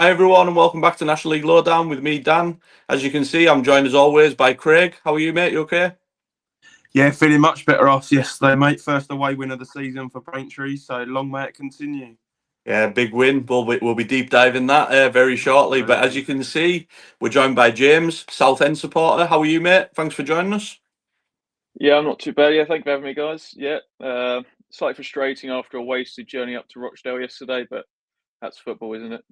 Hi everyone and welcome back to National League Lowdown with me, Dan. As you can see, I'm joined as always by Craig. How are you, mate? You okay? Yeah, feeling much better after yesterday, mate. First away win of the season for Braintree, so long may it continue. Yeah, big win. We'll be deep diving that very shortly. But as you can see, we're joined by James, Southend supporter. How are you, mate? Thanks for joining us. Yeah, I'm not too bad. Yeah, thank you for having me, guys. Yeah, slightly frustrating after a wasted journey up to Rochdale yesterday, but that's football, isn't it?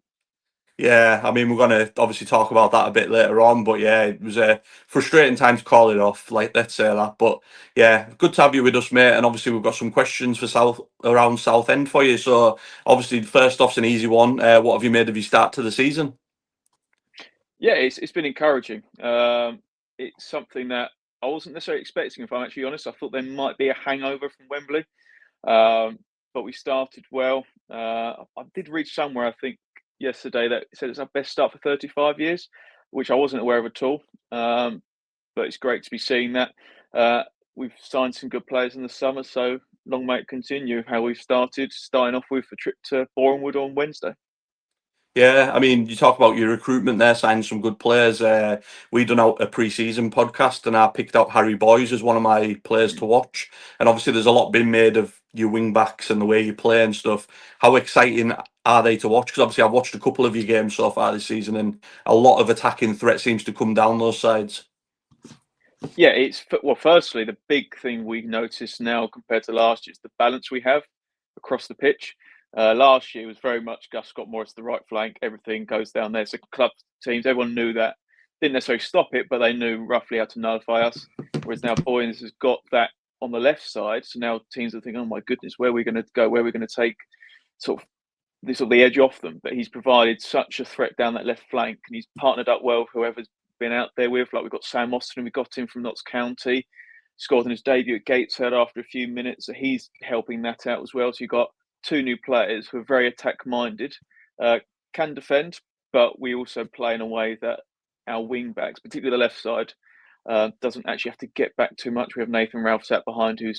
Yeah, I mean, we're going to obviously talk about that a bit later on. But yeah, it was a frustrating time to call it off. Let's say that. But yeah, good to have you with us, mate. And obviously, we've got some questions for around Southend for you. So obviously, first off's an easy one. What have you made of your start to the season? Yeah, it's been encouraging. It's something that I wasn't necessarily expecting, if I'm actually honest. I thought there might be a hangover from Wembley, but we started well. I did read somewhere, I think, yesterday that said it's our best start for 35 years, which I wasn't aware of at all. But it's great to be seeing that. We've signed some good players in the summer, so long may it continue how we've starting off with a trip to Bournemouth on Wednesday. Yeah, I mean, you talk about your recruitment there, signing some good players. We done out a pre-season podcast, and I picked out Harry Boyes as one of my players to watch. And obviously, there's a lot been made of your wing backs and the way you play and stuff. How exciting are they to watch? Because obviously, I've watched a couple of your games so far this season, and a lot of attacking threat seems to come down those sides. Yeah, firstly, the big thing we noticed now compared to last year is the balance we have across the pitch. Last year was very much Gus Scott Morris the right flank. Everything goes down there. So club teams, everyone knew that. Didn't necessarily stop it, but they knew roughly how to nullify us. Whereas now Boyens has got that on the left side. So now teams are thinking, oh my goodness, where are we going to go? Where are we going to take sort of the edge off them? But he's provided such a threat down that left flank, and he's partnered up well with whoever's been out there with. Like we've got Sam Austin, we got him from Notts County, scored in his debut at Gateshead after a few minutes, so he's helping that out as well. So you've got two new players who are very attack-minded, can defend, but we also play in a way that our wing backs, particularly the left side, doesn't actually have to get back too much. We have Nathan Ralph sat behind, who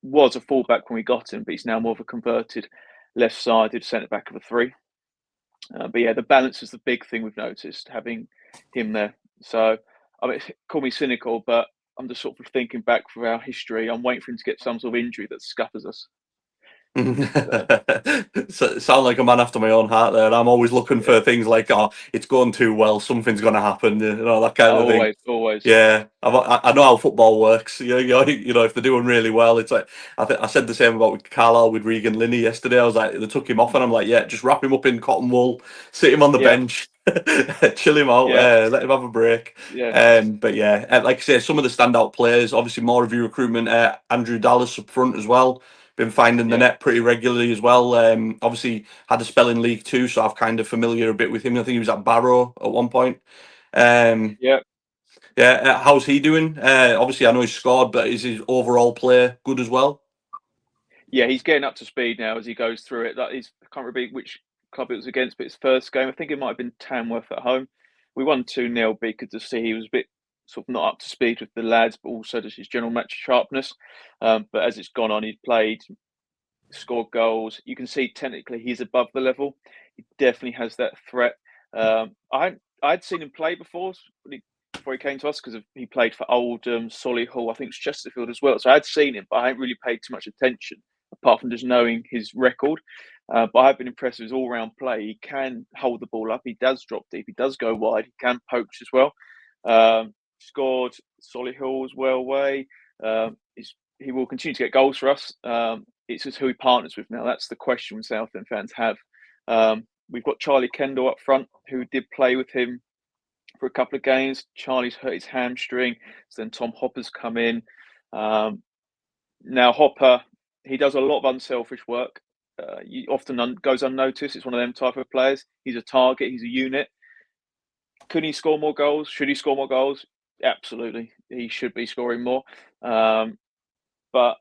was a fullback when we got him, but he's now more of a converted left-sided centre back of a three. But yeah, the balance is the big thing we've noticed, having him there. So, I mean, call me cynical, but I'm just sort of thinking back for our history. I'm waiting for him to get some sort of injury that scuppers us. So, sound like a man after my own heart there. And I'm always looking for things like, oh, it's going too well, something's going to happen, that kind of thing. Always. Yeah, I know how football works. If they're doing really well, it's like I said the same about Carlisle with Regan Linney yesterday. I was like, they took him off, and I'm like, yeah, just wrap him up in cotton wool, sit him on the bench, chill him out, let him have a break. Yeah. But yeah, like I say, some of the standout players, obviously more of your recruitment. Andrew Dallas up front as well. Been finding the net pretty regularly as well. Obviously had a spell in League Two, so I've kind of familiar a bit with him. I think he was at Barrow at one point. How's he doing? Obviously, I know he's scored, but is his overall play good as well? Yeah, he's getting up to speed now as he goes through it. That is, I can't remember which club it was against, but his first game, I think it might have been Tamworth at home. We won 2-0 because to see he was a bit sort of not up to speed with the lads, but also just his general match sharpness. But as it's gone on, he's played, scored goals. You can see technically he's above the level. He definitely has that threat. I'd seen him play before he came to us because he played for Oldham, Solihull, I think it's Chesterfield as well. So I'd seen him, but I hadn't really paid too much attention apart from just knowing his record. But I've been impressed with his all-round play. He can hold the ball up. He does drop deep. He does go wide. He can poach as well. Scored Solihull as well away. He will continue to get goals for us. It's just who he partners with now. That's the question Southend fans have. We've got Charlie Kendall up front, who did play with him for a couple of games. Charlie's hurt his hamstring, so then Tom Hopper's come in. Now Hopper, he does a lot of unselfish work. He often goes unnoticed. It's one of them type of players. He's a target. He's a unit. Could he score more goals? Should he score more goals? Absolutely. He should be scoring more. But I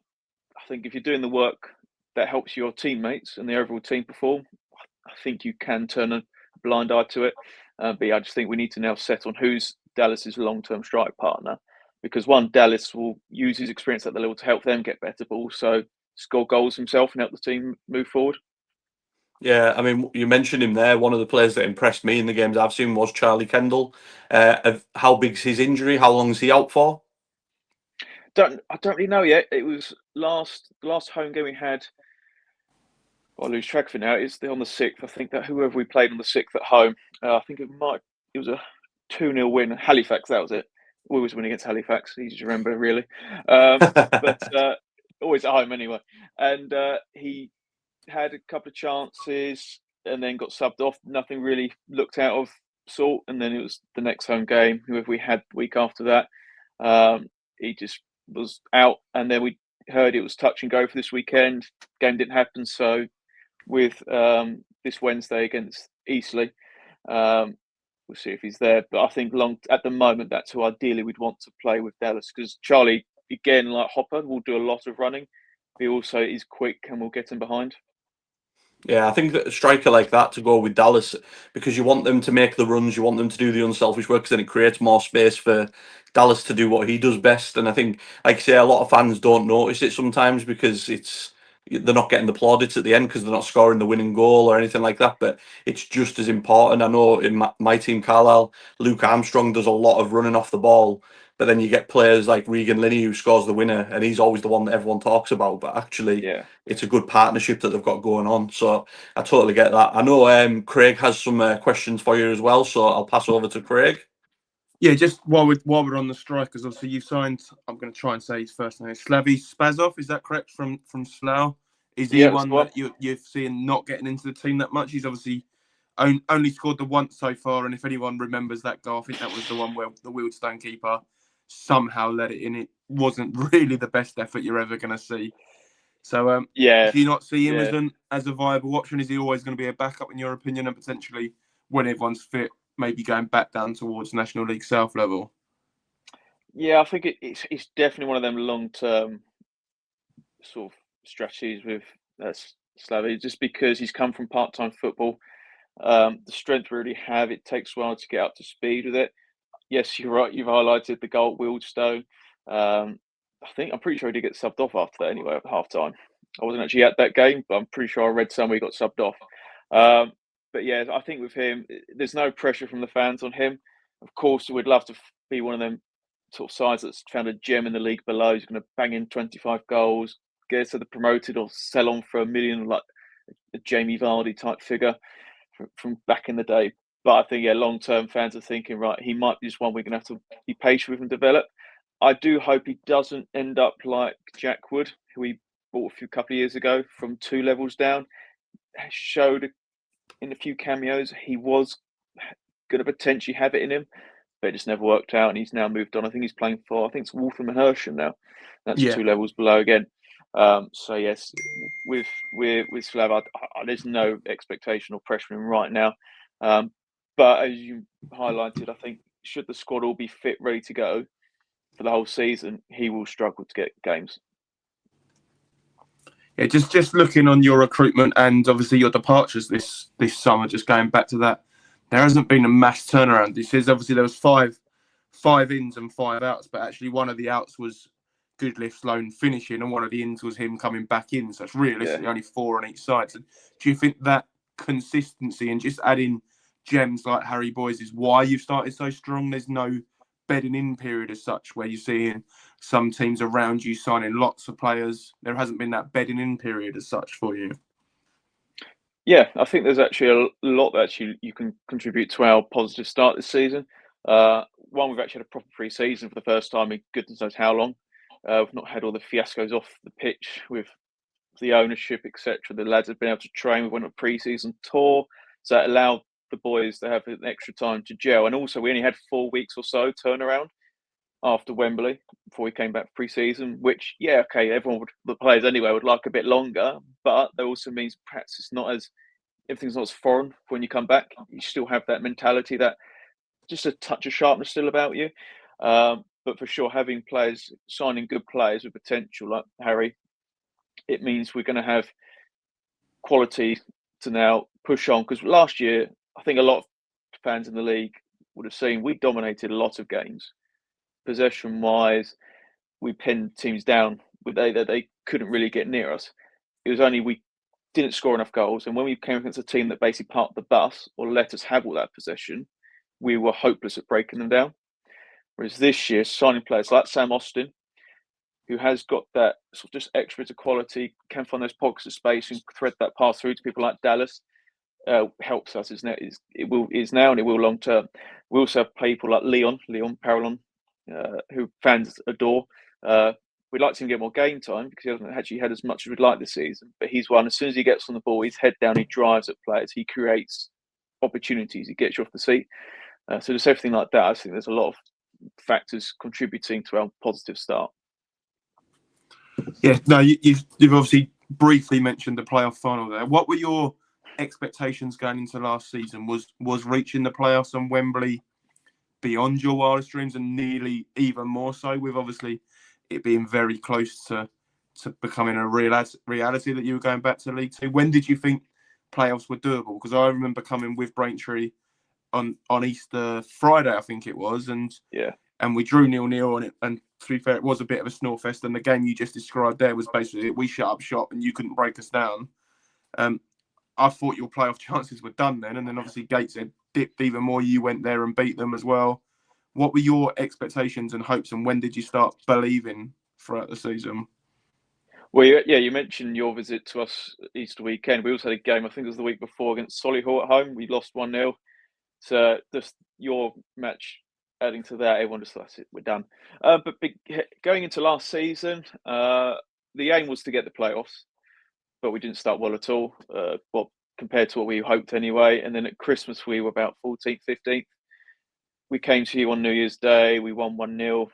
think if you're doing the work that helps your teammates and the overall team perform, I think you can turn a blind eye to it. But yeah, I just think we need to now set on who's Dallas's long-term strike partner, because one, Dallas will use his experience at the level to help them get better, but also score goals himself and help the team move forward. Yeah, I mean, you mentioned him there. One of the players that impressed me in the games I've seen was Charlie Kendall. How big's his injury? How long's he out for? I don't really know yet. It was the last home game we had. I lose track of it now. It's on the 6th. I think that whoever we played on the 6th at home, I think it was a 2-0 win. Halifax, that was it. We always win against Halifax. Easy to remember, really. But always at home anyway. And he had a couple of chances and then got subbed off. Nothing really looked out of sort. And then it was the next home game, whoever we had the week after that. He just was out. And then we heard it was touch and go for this weekend. Game didn't happen. So with this Wednesday against Eastleigh, we'll see if he's there. But I think at the moment, that's who ideally we'd want to play with Dallas, because Charlie, again, like Hopper, will do a lot of running. He also is quick and will get him behind. Yeah, I think that a striker like that to go with Dallas, because you want them to make the runs, you want them to do the unselfish work, 'cause then it creates more space for Dallas to do what he does best. And I think, like I say, a lot of fans don't notice it sometimes because they're not getting the plaudits at the end because they're not scoring the winning goal or anything like that. But it's just as important. I know in my team, Carlisle, Luke Armstrong does a lot of running off the ball. But then you get players like Regan Linney who scores the winner, and he's always the one that everyone talks about. But actually, Yeah. it's a good partnership that they've got going on. So I totally get that. I know Craig has some questions for you as well, so I'll pass over to Craig. Yeah, just while we're on the strikers, obviously you've signed. I'm going to try and say his first name. Slavy Spazov, is that correct? From Slough, is he one that you've seen not getting into the team that much? He's obviously only scored the once so far, and if anyone remembers that goal, I think that was the one where the Wealdstone keeper somehow let it in. It wasn't really the best effort you're ever going to see. So, do you not see him as a viable option? Is he always going to be a backup in your opinion, and potentially when everyone's fit, maybe going back down towards National League South level? Yeah, I think it's definitely one of them long-term sort of strategies with Slavy, just because he's come from part-time football. The strength we already have, it takes a while to get up to speed with it. Yes, you're right. You've highlighted the goal at Wealdstone. I'm pretty sure he did get subbed off after that anyway at half time. I wasn't actually at that game, but I'm pretty sure I read somewhere he got subbed off. But yeah, I think with him, there's no pressure from the fans on him. Of course, we'd love to be one of them sort of sides that's found a gem in the league below. He's going to bang in 25 goals, get to the promoted, or sell on for $1 million, like a Jamie Vardy type figure from back in the day. But I think, long-term fans are thinking, right, he might be just one we're going to have to be patient with and develop. I do hope he doesn't end up like Jack Wood, who we bought a couple of years ago from 2 levels down. Showed in a few cameos he was going to potentially have it in him, but it just never worked out, and he's now moved on. I think he's playing for, I think it's Waltham and Hersham now. That's 2 levels below again. So yes, with Slav, there's no expectation or pressure on him right now. But as you highlighted, I think should the squad all be fit, ready to go for the whole season, he will struggle to get games. Yeah, just looking on your recruitment and obviously your departures this summer, just going back to that, there hasn't been a mass turnaround. He says obviously there was five ins and 5 outs, but actually one of the outs was Goodliff Sloan finishing, and one of the ins was him coming back in. So it's realistically only 4 on each side. So do you think that consistency and just adding gems like Harry Boyes is why you've started so strong? There's no bedding in period as such where you're seeing some teams around you signing lots of players. There hasn't been that bedding in period as such for you. Yeah, I think there's actually a lot that you can contribute to our positive start this season. One, we've actually had a proper pre-season for the first time in goodness knows how long. We've not had all the fiascos off the pitch with the ownership, etc. The lads have been able to train. We went on a pre-season tour, so it allowed the boys to have an extra time to gel. And also, we only had 4 weeks or so turnaround after Wembley before we came back for pre-season, which, the players anyway would like a bit longer, but that also means perhaps everything's not as foreign when you come back. You still have that mentality, that just a touch of sharpness still about you. But for sure, signing good players with potential like Harry, it means we're going to have quality to now push on. Because last year, I think a lot of fans in the league would have seen we dominated a lot of games. Possession-wise, we pinned teams down. They couldn't really get near us. It was only didn't score enough goals. And when we came against a team that basically parked the bus or let us have all that possession, we were hopeless at breaking them down. Whereas this year, signing players like Sam Austin, who has got that sort of just extra bit of quality, can find those pockets of space and thread that pass through to people like Dallas, helps us. Is now and it will long term. We also have people like Leon Parallon, who fans adore. We'd like to get more game time because he hasn't actually had as much as we'd like this season. But he's one, as soon as he gets on the ball, his head down, he drives at players, he creates opportunities, he gets you off the seat. So just everything like that, I think there's a lot of factors contributing to our positive start. Yeah, no, you've obviously briefly mentioned the playoff final there. What were your expectations going into last season? Was reaching the playoffs on Wembley beyond your wildest dreams, and nearly even more so, with obviously it being very close to becoming a reality that you were going back to League Two? When did you think playoffs were doable? Because I remember coming with Braintree on Easter Friday, I think it was, and we drew 0-0 on it. And to be fair, it was a bit of a snore fest. And the game you just described there was basically we shut up shop and you couldn't break us down. I thought your playoff chances were done then, and then obviously Gateshead dipped even more. You went there and beat them as well. What were your expectations and hopes, and when did you start believing throughout the season? Well, you mentioned your visit to us Easter weekend. We also had a game, I think it was the week before, against Solihull at home. We lost 1-0. So just your match adding to that, everyone just thought, that's it, we're done. But going into last season, the aim was to get the playoffs, but we didn't start well at all, compared to what we hoped anyway. And then at Christmas, we were about 14th, 15th. We came to you on New Year's Day. We won 1-0.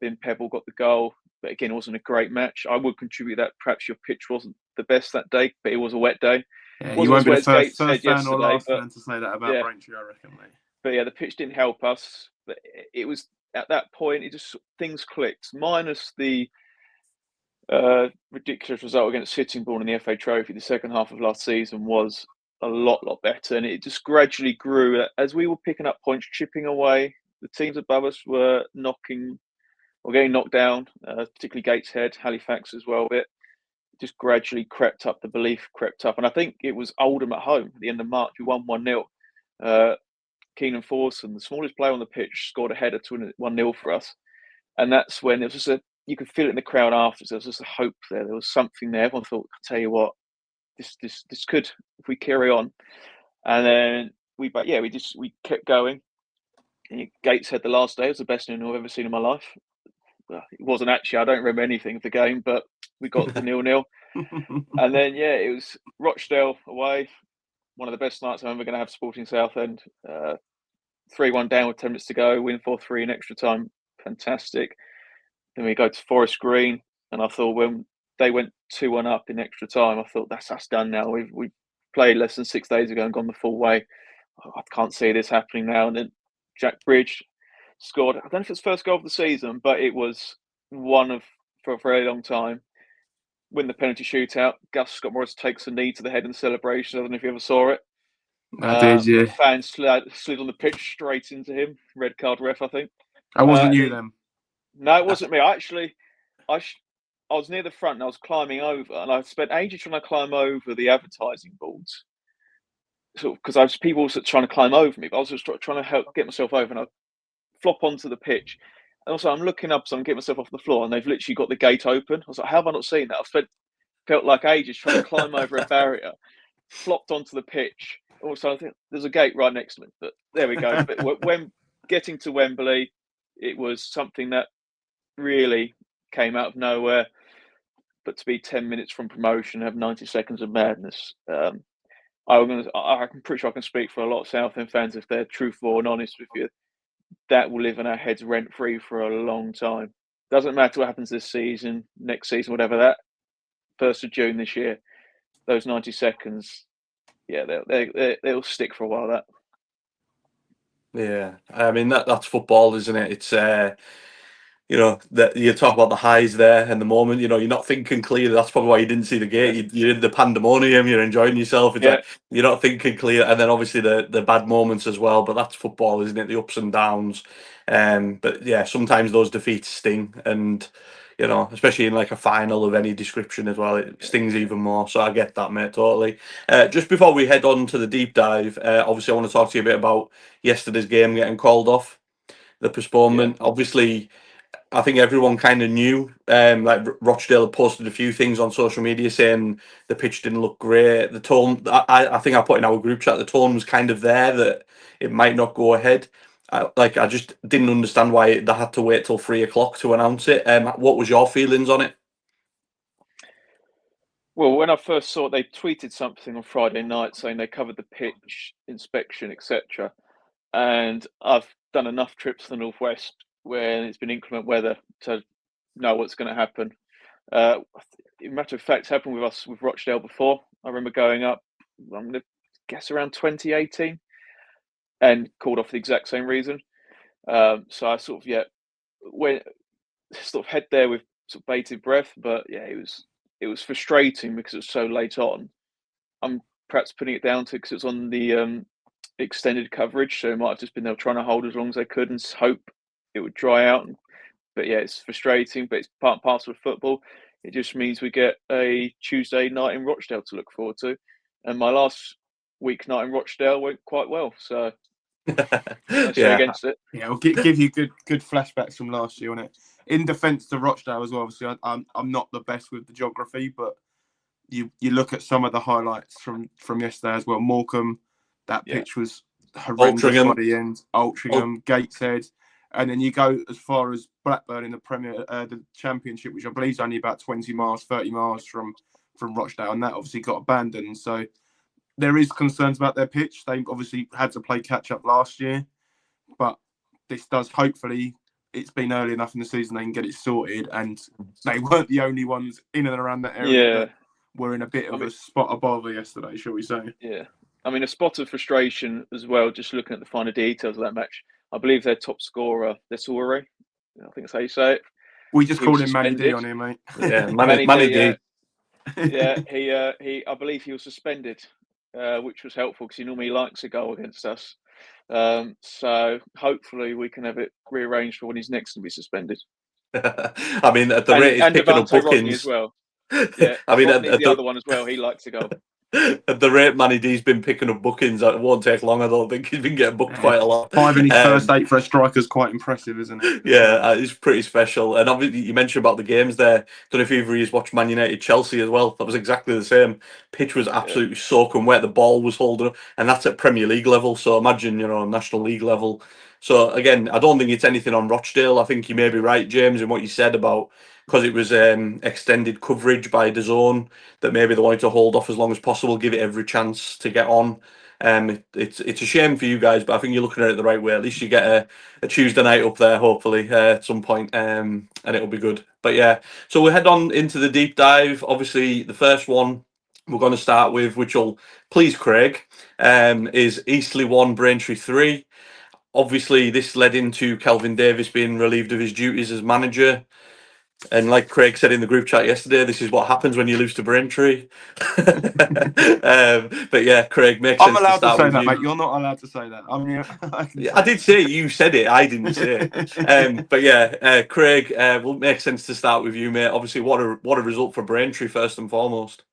Ben Pebble got the goal. But again, it wasn't a great match. I would contribute that perhaps your pitch wasn't the best that day, but it was a wet day. Yeah, you won't be the first fan or last but, fan to say that about Braintree, I reckon, mate. But yeah, the pitch didn't help us. But it was at that point, things clicked. Minus the ridiculous result against Sittingbourne in the FA Trophy, the second half of last season was a lot better, and it just gradually grew as we were picking up points, chipping away. The teams above us were getting knocked down, particularly Gateshead, Halifax as well. It just gradually crept up. The belief crept up, and I think it was Oldham at home at the end of March. We won 1-0. Keenan Forson, the smallest player on the pitch, scored a header to 1-0 for us, and that's when it was just you could feel it in the crowd after. There was just a hope there. There was something there. Everyone thought, "I'll tell you what, this could, if we carry on." And then we kept going. And Gateshead the last day was the best I've ever seen in my life. Well, it wasn't actually. I don't remember anything of the game, but we got the 0-0. And then it was Rochdale away. One of the best nights I'm ever going to have supporting Southend. 3-1 down with 10 minutes to go. Win 4-3 in extra time. Fantastic. Then we go to Forest Green, and I thought when they went 2-1 up in extra time, I thought that's us done now. We played less than 6 days ago and gone the full way. I can't see this happening now. And then Jack Bridge scored. I don't know if it's first goal of the season, but it was one for a very long time. Win the penalty shootout. Gus Scott Morris takes a knee to the head in the celebration. I don't know if you ever saw it. I did, yeah. The fans slid on the pitch straight into him. Red card ref, I think. I wasn't you then. No, it wasn't me. I was near the front and I was climbing over, and I spent ages trying to climb over the advertising boards. So, because I was people trying to climb over me, but I was just trying to help get myself over, and I flop onto the pitch. And also, I'm looking up, so I'm getting myself off the floor, and they've literally got the gate open. I was like, how have I not seen that? Felt like ages trying to climb over a barrier, flopped onto the pitch. Also, I think there's a gate right next to me, but there we go. But when getting to Wembley, it was something that really came out of nowhere. But to be 10 minutes from promotion, have 90 seconds of madness, I'm pretty sure I can speak for a lot of Southend fans if they're truthful and honest with you. That will live in our heads rent free for a long time. Doesn't matter what happens this season, next season, whatever that. 1st of June this year, those 90 seconds, they'll stick for a while. That. Yeah, I mean that's football, isn't it? It's that you talk about the highs there and the moment. You're not thinking clearly. That's probably why you didn't see the gate. You're in the pandemonium. You're enjoying yourself. It's like you're not thinking clear, and then obviously the bad moments as well. But that's football, isn't it? The ups and downs. But yeah, sometimes those defeats sting, and you know, especially in like a final of any description as well, it stings even more. So I get that, mate, totally. Just before we head on to the deep dive, obviously I want to talk to you a bit about yesterday's game getting called off, the Yeah. postponement. Obviously, I think everyone kind of knew. Like Rochdale had posted a few things on social media saying the pitch didn't look great. The tone, I think I put in our group chat, the tone was kind of there that it might not go ahead. I just didn't understand why they had to wait till 3 o'clock to announce it. What was your feelings on it? Well, when I first saw it, they tweeted something on Friday night saying they covered the pitch inspection, etc. And I've done enough trips to the northwest where it's been inclement weather to know what's going to happen. Matter of fact, happened with us with Rochdale before. I remember going up, I'm going to guess around 2018, and called off the exact same reason. So I sort of went sort of head there with sort of bated breath, but yeah, it was frustrating because it was so late on. I'm perhaps putting it down to because it was on the extended coverage, so it might have just been they were trying to hold as long as they could and hope it would dry out. But yeah, it's frustrating, but it's part and parcel of football. It just means we get a Tuesday night in Rochdale to look forward to. And my last week night in Rochdale went quite well, so no say Yeah, against it. Yeah, it'll give you good flashbacks from last year on it. In defence to Rochdale as well, obviously, I'm not the best with the geography, but you look at some of the highlights from yesterday as well. Morecambe, that Yeah. pitch was horrendous Altrincham. by the end. Altrincham, Gateshead, and then you go as far as Blackburn in the the Championship, which I believe is only about 20 miles, 30 miles from Rochdale, and that obviously got abandoned. So there is concerns about their pitch. They obviously had to play catch up last year, but this does hopefully. It's been early enough in the season they can get it sorted, and they weren't the only ones in and around that area Yeah. that were in a bit I of mean, a spot of bother yesterday, shall we say? yeah. I mean, a spot of frustration as well, just looking at the finer details of that match. I believe their top scorer, Desore, I think that's how you say it. We just He was called him Manny D suspended. on here, mate. Yeah, Manny Manny D, D. yeah. I believe he was suspended, which was helpful because he normally likes a goal against us. So hopefully we can have it rearranged for when he's next to be suspended. I mean, at the rate he's And picking up Devante Rodney as bookings. well. Yeah, I mean, Rodney's the other one as well. He likes a goal. at the rate Manny D's been picking up bookings, it won't take long. I don't think he's been getting booked quite a lot. 5 in his first 8 for a striker is quite impressive, isn't it? Yeah, it's pretty special. And obviously, you mentioned about the games there. Don't know if either of you watched Man United Chelsea as well. That was exactly the same. Pitch was Yeah, absolutely soaking wet. The ball was holding up, and that's at Premier League level. So imagine, National League level. So again, I don't think it's anything on Rochdale. I think you may be right, James, in what you said about because it was extended coverage by DAZN that maybe they wanted to hold off as long as possible, give it every chance to get on. It's a shame for you guys, but I think you're looking at it the right way. At least you get a Tuesday night up there, hopefully, at some point, and it'll be good. But yeah, so we'll head on into the deep dive. Obviously, the first one we're going to start with, which will please Craig, is Eastleigh 1, Braintree 3. Obviously, this led into Kelvin Davies being relieved of his duties as manager. And like Craig said in the group chat yesterday, this is what happens when you lose to Braintree. But yeah, Craig, makes I'm sense to allowed to start say with that, you. mate. You're not allowed to say that. I mean, I can Yeah, say I did say it, you said it. I didn't say it. But yeah, Craig, will make sense to start with you, mate. Obviously, what a result for Braintree first and foremost.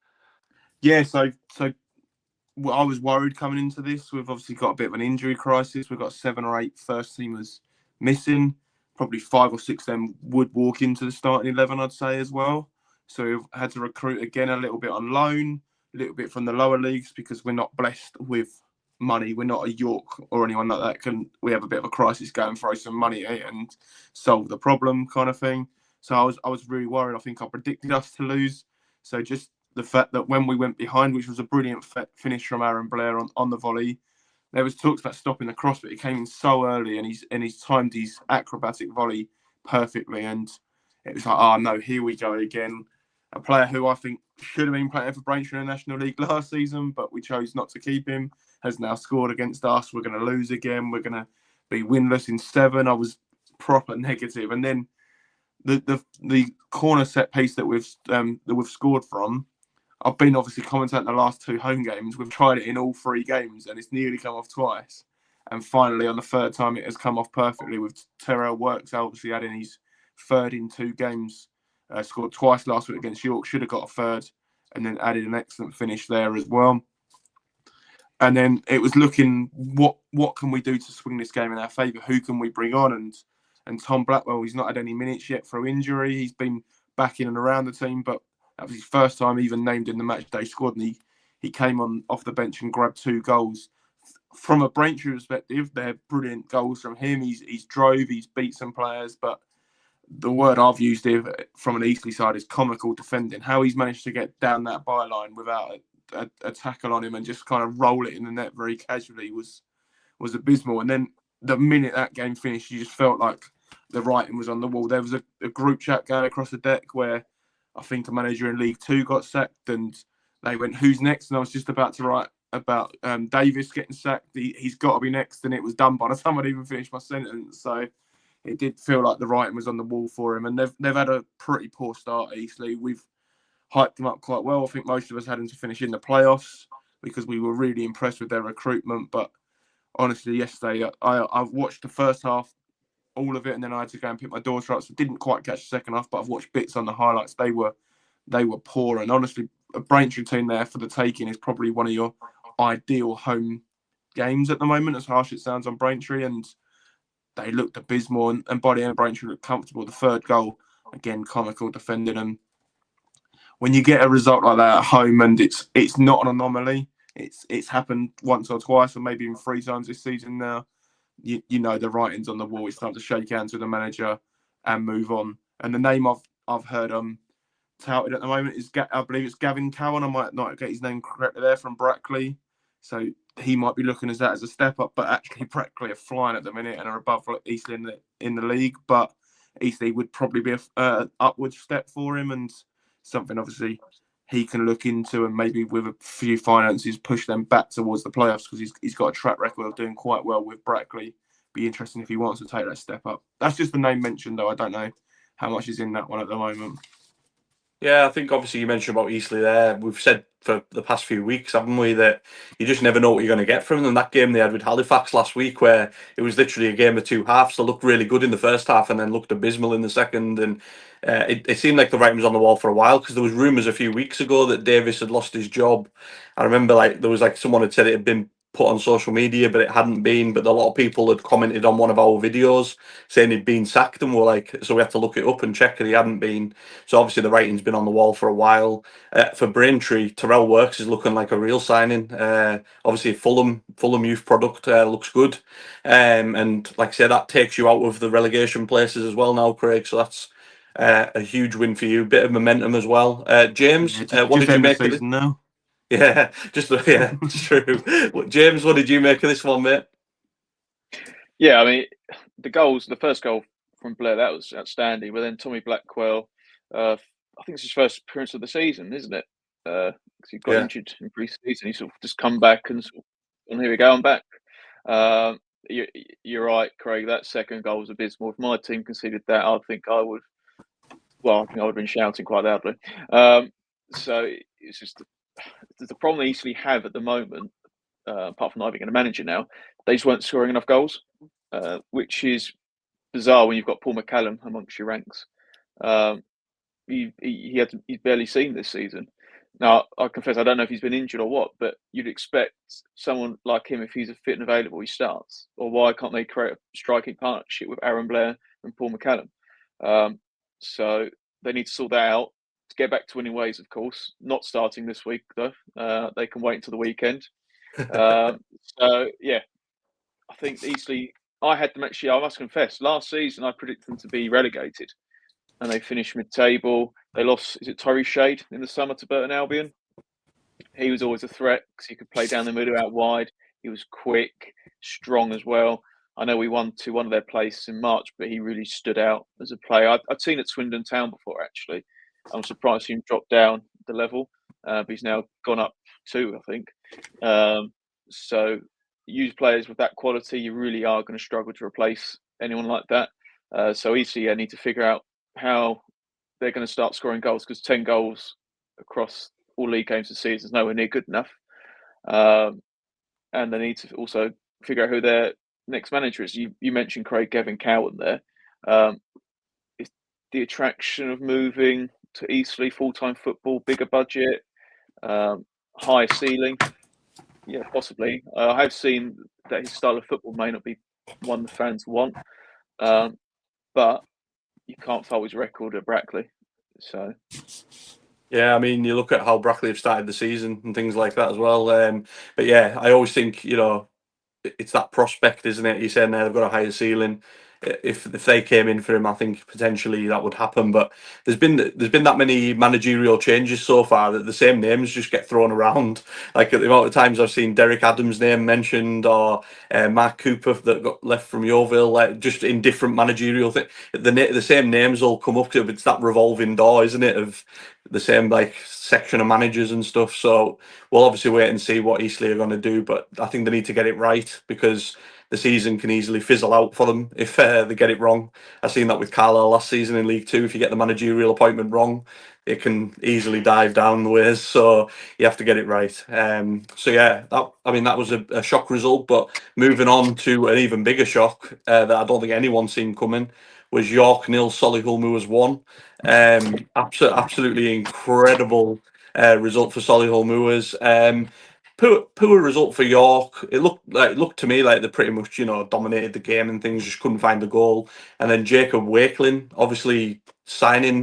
Yeah, so I was worried coming into this. We've obviously got a bit of an injury crisis. We've got 7 or 8 first teamers missing. Probably 5 or 6 of them would walk into the starting 11, I'd say, as well. So we've had to recruit again a little bit on loan, a little bit from the lower leagues because we're not blessed with money. We're not a York or anyone like that. We have a bit of a crisis, go and throw some money at it and solve the problem kind of thing. So I was really worried. I think I predicted us to lose. So just the fact that when we went behind, which was a brilliant finish from Aaron Blair on the volley, there was talks about stopping the cross, but it came in so early, and he's timed his acrobatic volley perfectly, and it was like, oh no, here we go again. A player who I think should have been playing for Braintree in the National League last season, but we chose not to keep him, has now scored against us. We're going to lose again. We're going to be winless in 7. I was proper negative, and then the corner set piece that we've scored from. I've been obviously commentating the last 2 home games. We've tried it in all 3 games, and it's nearly come off twice. And finally, on the 3rd time, it has come off perfectly with Terrell Works obviously adding his 3rd in 2 games Scored twice last week against York, should have got a third, and then added an excellent finish there as well. And then it was looking, what can we do to swing this game in our favour? Who can we bring on? And Tom Blackwell, he's not had any minutes yet through injury. He's been back in and around the team, but that was his first time even named in the match day squad, and he came on off the bench and grabbed 2 goals. From a Braintree perspective, they're brilliant goals from him. He's drove, he's beat some players, but the word I've used here from an Eastleigh side is comical defending. How he's managed to get down that byline without a tackle on him and just kind of roll it in the net very casually was abysmal. And then the minute that game finished, you just felt like the writing was on the wall. There was a group chat going across the deck where I think a manager in League Two got sacked, and they went, "Who's next?" And I was just about to write about Davies getting sacked. He's got to be next, and it was done by the time I'd even finished my sentence. So it did feel like the writing was on the wall for him, and they've had a pretty poor start at Eastleigh. We've hyped them up quite well. I think most of us had them to finish in the playoffs because we were really impressed with their recruitment. But honestly, yesterday I've watched the first half, all of it, and then I had to go and pick my daughter up, so didn't quite catch the second half. But I've watched bits on the highlights. They were poor, and honestly, a Braintree team there for the taking is probably one of your ideal home games at the moment, as harsh as it sounds on Braintree, and they looked abysmal, and by the end, Braintree looked comfortable. The third goal, again, comical defending, and when you get a result like that at home, and it's not an anomaly, it's happened once or twice, or maybe even 3 times this season now. You know the writing's on the wall. It's time to shake hands with the manager and move on. And the name I've heard touted at the moment is, I believe it's Gavin Cowan. I might not get his name correctly there, from Brackley. So he might be looking at that as a step up, but actually Brackley are flying at the minute and are above Eastleigh in the league. But Eastleigh would probably be a upward step for him, and something obviously he can look into, and maybe with a few finances push them back towards the playoffs, because he's got a track record of doing quite well with Brackley. Be interesting if he wants to take that step up. That's just the name mentioned, though. I don't know how much is in that one at the moment. Yeah, I think obviously you mentioned about Eastleigh there. We've said for the past few weeks, haven't we, that you just never know what you're going to get from them. That game they had with Halifax last week, where it was literally a game of 2 halves. They looked really good in the first half and then looked abysmal in the second. And it seemed like the writing was on the wall for a while, because there was rumours a few weeks ago that Davies had lost his job. I remember there was someone had said it had been put on social media, but it hadn't been. But a lot of people had commented on one of our videos saying he'd been sacked, and so we had to look it up and check that he hadn't been. So obviously the writing's been on the wall for a while. For Braintree, Terrell Works is looking like a real signing. Obviously Fulham youth product looks good, and like I said, that takes you out of the relegation places as well now, Craig. So that's a huge win for you. Bit of momentum as well. James, what did you make of it? Now? Yeah, it's true. James, what did you make of this one, mate? Yeah, I mean, the first goal from Blair, that was outstanding. But then Tommy Blackwell, I think it's his first appearance of the season, isn't it? Because he got injured in pre-season. He sort of just come back and here we go, I'm back. You're right, Craig. That second goal was abysmal. If my team conceded that, I think I would have been shouting quite loudly. So it's just the problem they easily have at the moment, apart from not having a manager now, they just weren't scoring enough goals, which is bizarre when you've got Paul McCallum amongst your ranks. He's barely seen this season. Now, I confess I don't know if he's been injured or what, but you'd expect someone like him, if he's fit and available, he starts. Or why can't they create a striking partnership with Aaron Blair and Paul McCallum? So they need to sort that out to get back to winning ways, of course. Not starting this week, though. They can wait until the weekend. So, yeah, I think Eastleigh, I had them actually, I must confess, last season I predicted them to be relegated, and they finished mid-table. They lost, is it Torrey Shade in the summer to Burton Albion? He was always a threat because he could play down the middle, out wide. He was quick, strong as well. I know we won 2-1 of their place in March, but he really stood out as a player. I'd seen at Swindon Town before, actually. I'm surprised he dropped down the level, but he's now gone up 2, I think. So use players with that quality, you really are going to struggle to replace anyone like that. So Eastleigh need to figure out how they're going to start scoring goals, because 10 goals across all league games this season is nowhere near good enough. And they need to also figure out who their next manager is. You mentioned Craig Gavin Cowan there. the attraction of moving to Eastleigh, full-time football, bigger budget, higher ceiling. Yeah, possibly. I have seen that his style of football may not be one the fans want, but you can't fault his record at Brackley. So Yeah, I mean, you look at how Brackley have started the season and things like that as well. But yeah, I always think, it's that prospect, isn't it? You're saying there they've got a higher ceiling. If they came in for him, I think potentially that would happen. But there's been that many managerial changes so far that the same names just get thrown around. Like the amount of times I've seen Derek Adams' name mentioned, or Mark Cooper that got left from Yeovil, like just in different managerial things. The same names all come up. It's that revolving door, isn't it? Of the same like section of managers and stuff. So we'll obviously wait and see what Eastleigh are going to do. But I think they need to get it right, because the season can easily fizzle out for them if they get it wrong. I've seen that with Carlisle last season in League Two. If you get the managerial appointment wrong, it can easily dive down the ways. So you have to get it right. So yeah, that was a shock result. But moving on to an even bigger shock that I don't think anyone seen coming was York 0, Solihull Moors 1. Absolutely incredible result for Solihull Moors. Poor result for York. It looked to me like they pretty much dominated the game and things, just couldn't find the goal. And then Jacob Wakeling obviously scoring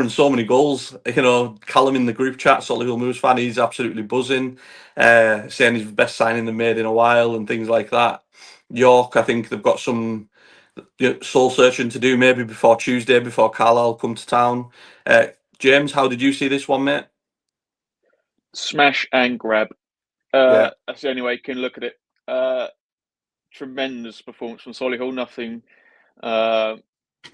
so many goals. Callum in the group chat, Solihull Moors fan, he's absolutely buzzing, saying he's the best signing they've made in a while and things like that. York, I think they've got some soul searching to do maybe before Tuesday, before Carlisle come to town. James, how did you see this one, mate? smash and grab. Yeah. That's the only way you can look at it. Tremendous performance from Solihull. Nothing.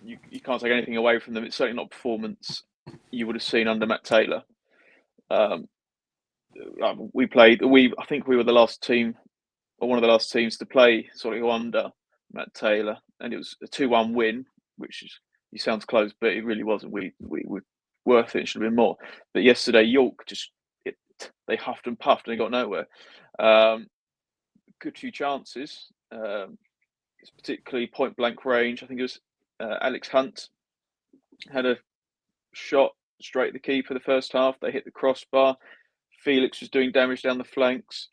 You can't take anything away from them. It's certainly not a performance you would have seen under Matt Taylor. We played. I think we were the last team, or one of the last teams to play Solihull under Matt Taylor, and it was a 2-1 win, which it sounds close, but it really wasn't. We were worth it. It should have been more. But yesterday, York they huffed and puffed and they got nowhere. Good few chances. It's particularly point blank range. I think it was Alex Hunt had a shot straight at the keeper the first half. They hit the crossbar. Felix was doing damage down the flanks,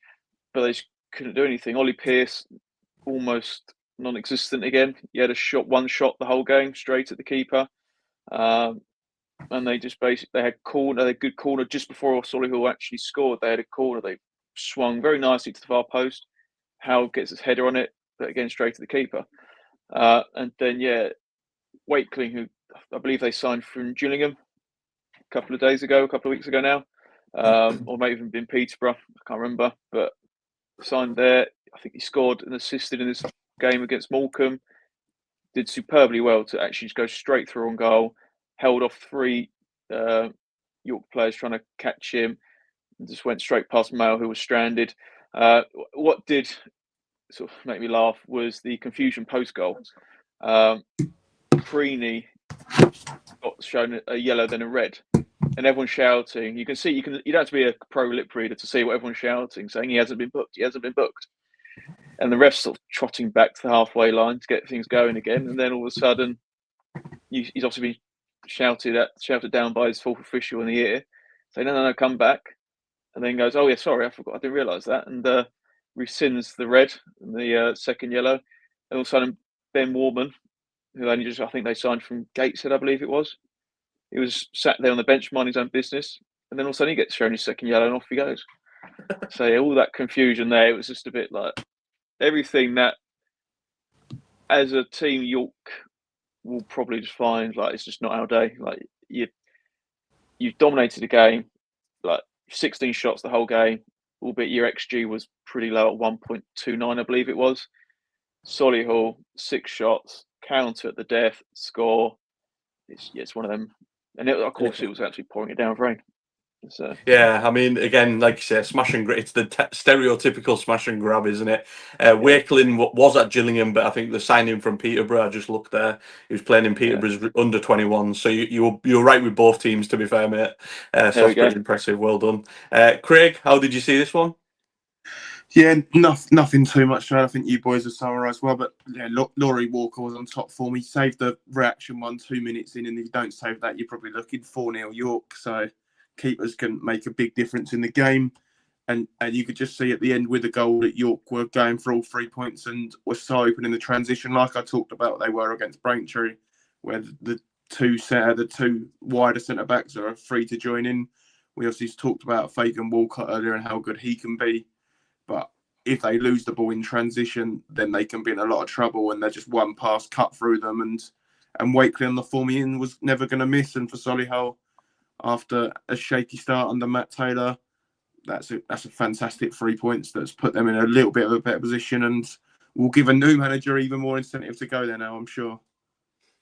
but they just couldn't do anything. Ollie Pearce almost non-existent again. He had one shot the whole game straight at the keeper. And they just basically they had a good corner just before Solihull actually scored. They had a corner. They swung very nicely to the far post. Howell gets his header on it, but again straight to the keeper. And then Wakeling, who I believe they signed from Gillingham a couple of weeks ago now, or maybe even been Peterborough. I can't remember, but signed there. I think he scored and assisted in this game against Morecambe. Did superbly well to actually just go straight through on goal. Held off 3 York players trying to catch him. And just went straight past Mail, who was stranded. What did sort of make me laugh was the confusion post goal. Creaney got shown a yellow, then a red, and everyone's shouting. You can see you don't have to be a pro lip reader to see what everyone's shouting, saying he hasn't been booked. He hasn't been booked. And the ref's sort of trotting back to the halfway line to get things going again. And then all of a sudden, he's obviously been shouted down by his fourth official in the ear, saying, no, come back. And then goes, oh, yeah, sorry, I forgot. I didn't realise that. And rescinds the red and the second yellow. And all of a sudden, Ben Warman, who I think they signed from Gateshead, I believe it was. He was sat there on the bench minding his own business. And then all of a sudden, he gets shown his second yellow and off he goes. So, yeah, all that confusion there, it was just a bit like everything that, as a team, York will probably just find like it's just not our day. Like you've dominated the game, like 16 shots the whole game, albeit your XG was pretty low at 1.29, I believe it was. Solihull, 6 shots, counter at the death, score. It's one of them. And it was actually pouring it down with rain. So. Yeah, I mean, again, like you say, smash and grab. It's the stereotypical smash and grab, isn't it? Wakeling was at Gillingham, but I think the signing from Peterborough, I just looked there. He was playing in Peterborough's under 21. So you were right with both teams, to be fair, mate. So that's pretty impressive. Well done, Craig. How did you see this one? Yeah, nothing too much to add. I think you boys have summarised well. But yeah, Laurie Walker was on top form. He saved the reaction 2 minutes in, and if you don't save that, you're probably looking 4-0 York. So keepers can make a big difference in the game. And you could just see at the end with the goal that York were going for all 3 points and were so open in the transition, like I talked about they were against Braintree, where the two wider centre backs are free to join in. We obviously talked about Fagan Walcott earlier and how good he can be. But if they lose the ball in transition, then they can be in a lot of trouble, and they're just one pass cut through them. And Wakely on the form in was never going to miss. And for Solihull, after a shaky start under Matt Taylor, that's a fantastic 3 points that's put them in a little bit of a better position, and will give a new manager even more incentive to go there now, I'm sure.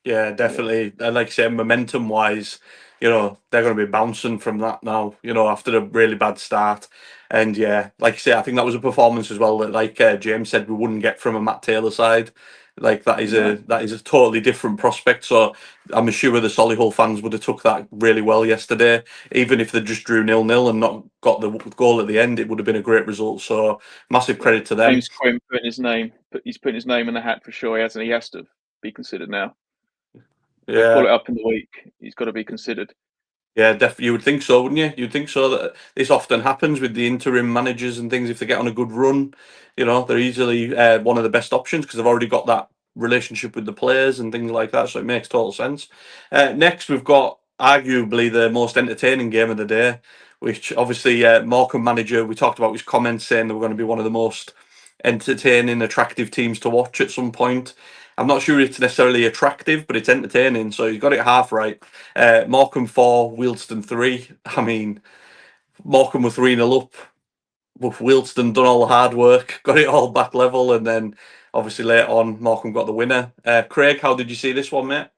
Yeah, definitely. And like I say, momentum wise, they're going to be bouncing from that now, after a really bad start. And yeah, like I say, I think that was a performance as well that, like James said, we wouldn't get from a Matt Taylor side. Like that is a totally different prospect. So I'm sure the Solihull fans would have took that really well yesterday. Even if they just drew 0-0 and not got the goal at the end, it would have been a great result. So massive credit to them. James Quinn putting his name, he's putting his name in the hat for sure. He has to be considered now. They pull it up in the week. He's got to be considered. Yeah, definitely. You would think so, wouldn't you? You'd think so. That this often happens with the interim managers and things. If they get on a good run, they're easily one of the best options because they've already got that relationship with the players and things like that. So it makes total sense. Next, we've got arguably the most entertaining game of the day, which obviously Morecambe manager. We talked about his comments saying they were going to be one of the most entertaining, attractive teams to watch at some point. I'm not sure it's necessarily attractive, but it's entertaining. So he's got it half right. Morecambe 4, Wealdstone 3. I mean, Morecambe were 3-0 up. With Wealdstone done all the hard work, got it all back level, and then obviously later on, Morecambe got the winner. Craig, how did you see this one, mate?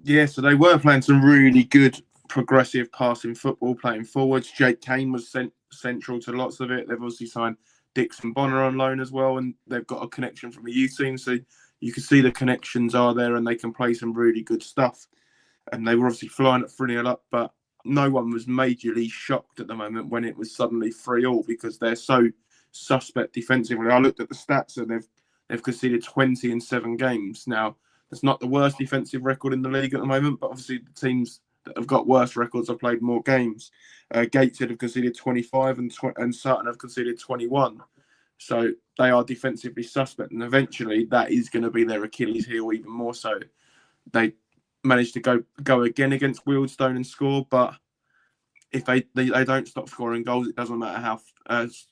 Yeah, so they were playing some really good progressive passing football, playing forwards. Jake Kane was central to lots of it. They've obviously signed Dixon Bonner on loan as well, and they've got a connection from a youth team. So you can see the connections are there, and they can play some really good stuff. And they were obviously flying at 3-0 up, but no one was majorly shocked at the moment when it was suddenly 3-3 because they're so suspect defensively. I looked at the stats and they've conceded 20 in 7 games. Now, that's not the worst defensive record in the league at the moment, but obviously the teams that have got worse records have played more games. Gateshead have conceded 25 and Sutton have conceded 21. So they are defensively suspect, and eventually that is going to be their Achilles heel even more so. They managed to go again against Wealdstone and score, but if they don't stop scoring goals, it doesn't matter how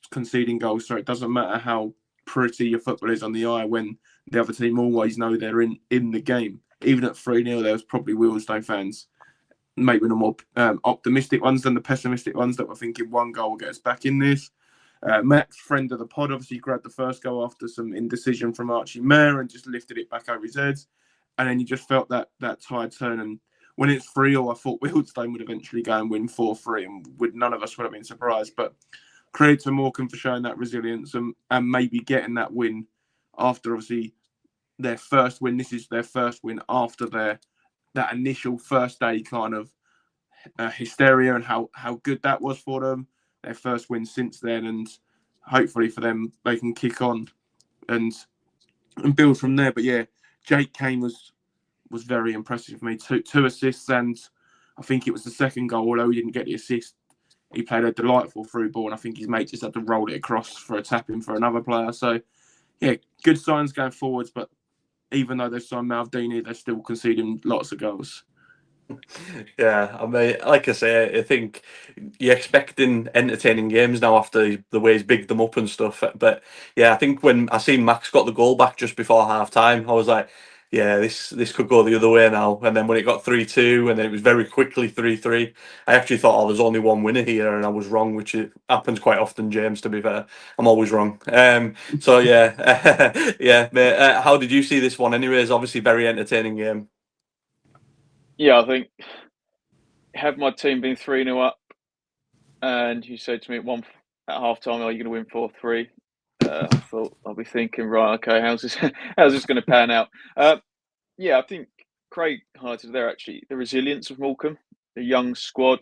conceding goals. So it doesn't matter how pretty your football is on the eye when the other team always know they're in the game. Even at 3-0, there was probably Wealdstone fans, maybe the more optimistic ones than the pessimistic ones that were thinking one goal will get us back in this. Max, friend of the pod, obviously grabbed the first goal after some indecision from Archie Mayer and just lifted it back over his head. And then you just felt that tide turn. And when it's 3-3, I thought Wealdstone would eventually go and win 4-3, and none of us would have been surprised. But credit to Morecambe for showing that resilience and maybe getting that win after obviously their first win. This is their first win after that initial first day kind of hysteria and how good that was for them. Their first win since then, and hopefully for them they can kick on and build from there. But yeah, Jake Kane was very impressive for me. Two assists, and I think it was the second goal, although he didn't get the assist. He played a delightful through ball, and I think his mate just had to roll it across for a tap-in for another player. So, yeah, good signs going forwards, but even though they've signed Maldini, they're still conceding lots of goals. Yeah, I mean, like I say, I think you're expecting entertaining games now after the way he's bigged them up and stuff. But yeah, I think when I seen Max got the goal back just before half time, I was like, yeah, this could go the other way now. And then when it got 3-2 and then it was very quickly 3-3, I actually thought, oh, there's only one winner here, and I was wrong, which it happens quite often, James, to be fair. I'm always wrong. So yeah, yeah, mate, how did you see this one anyways? Obviously very entertaining game. Yeah, I think had my team been 3-0 up and you said to me at half time, are you going to win 4-3? I thought I'll be thinking, right, okay, how's this going to pan out? Yeah, I think Craig highlighted there actually the resilience of Morecambe, the young squad.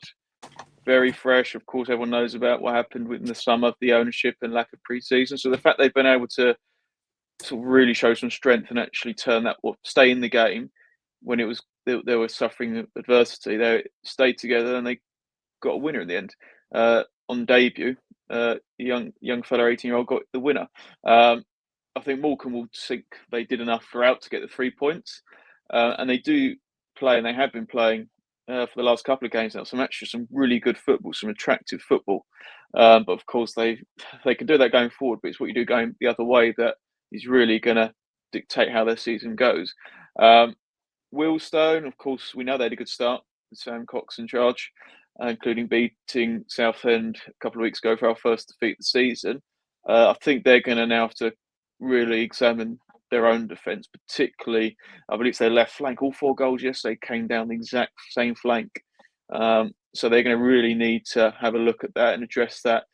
very fresh. Of course, everyone knows about what happened in the summer, the ownership and lack of pre-season. So the fact they've been able to sort of really show some strength and actually turn that, stay in the game when it was they were suffering adversity, they stayed together and they got a winner in the end. On debut, a young fella, 18-year-old, got the winner. I think Morecambe will think they did enough throughout to get the 3 points, and they do play, and they have been playing for the last couple of games now. Some really good football, some attractive football. But of course, they can do that going forward. But it's what you do going the other way that is really going to dictate how their season goes. Wealdstone, of course, we know they had a good start with Sam Cox in charge, including beating Southend a couple of weeks ago for our first defeat of the season. I think they're going to now have to really examine their own defence, particularly, I believe it's their left flank. All 4 goals yesterday came down the exact same flank. So they're going to really need to have a look at that and address that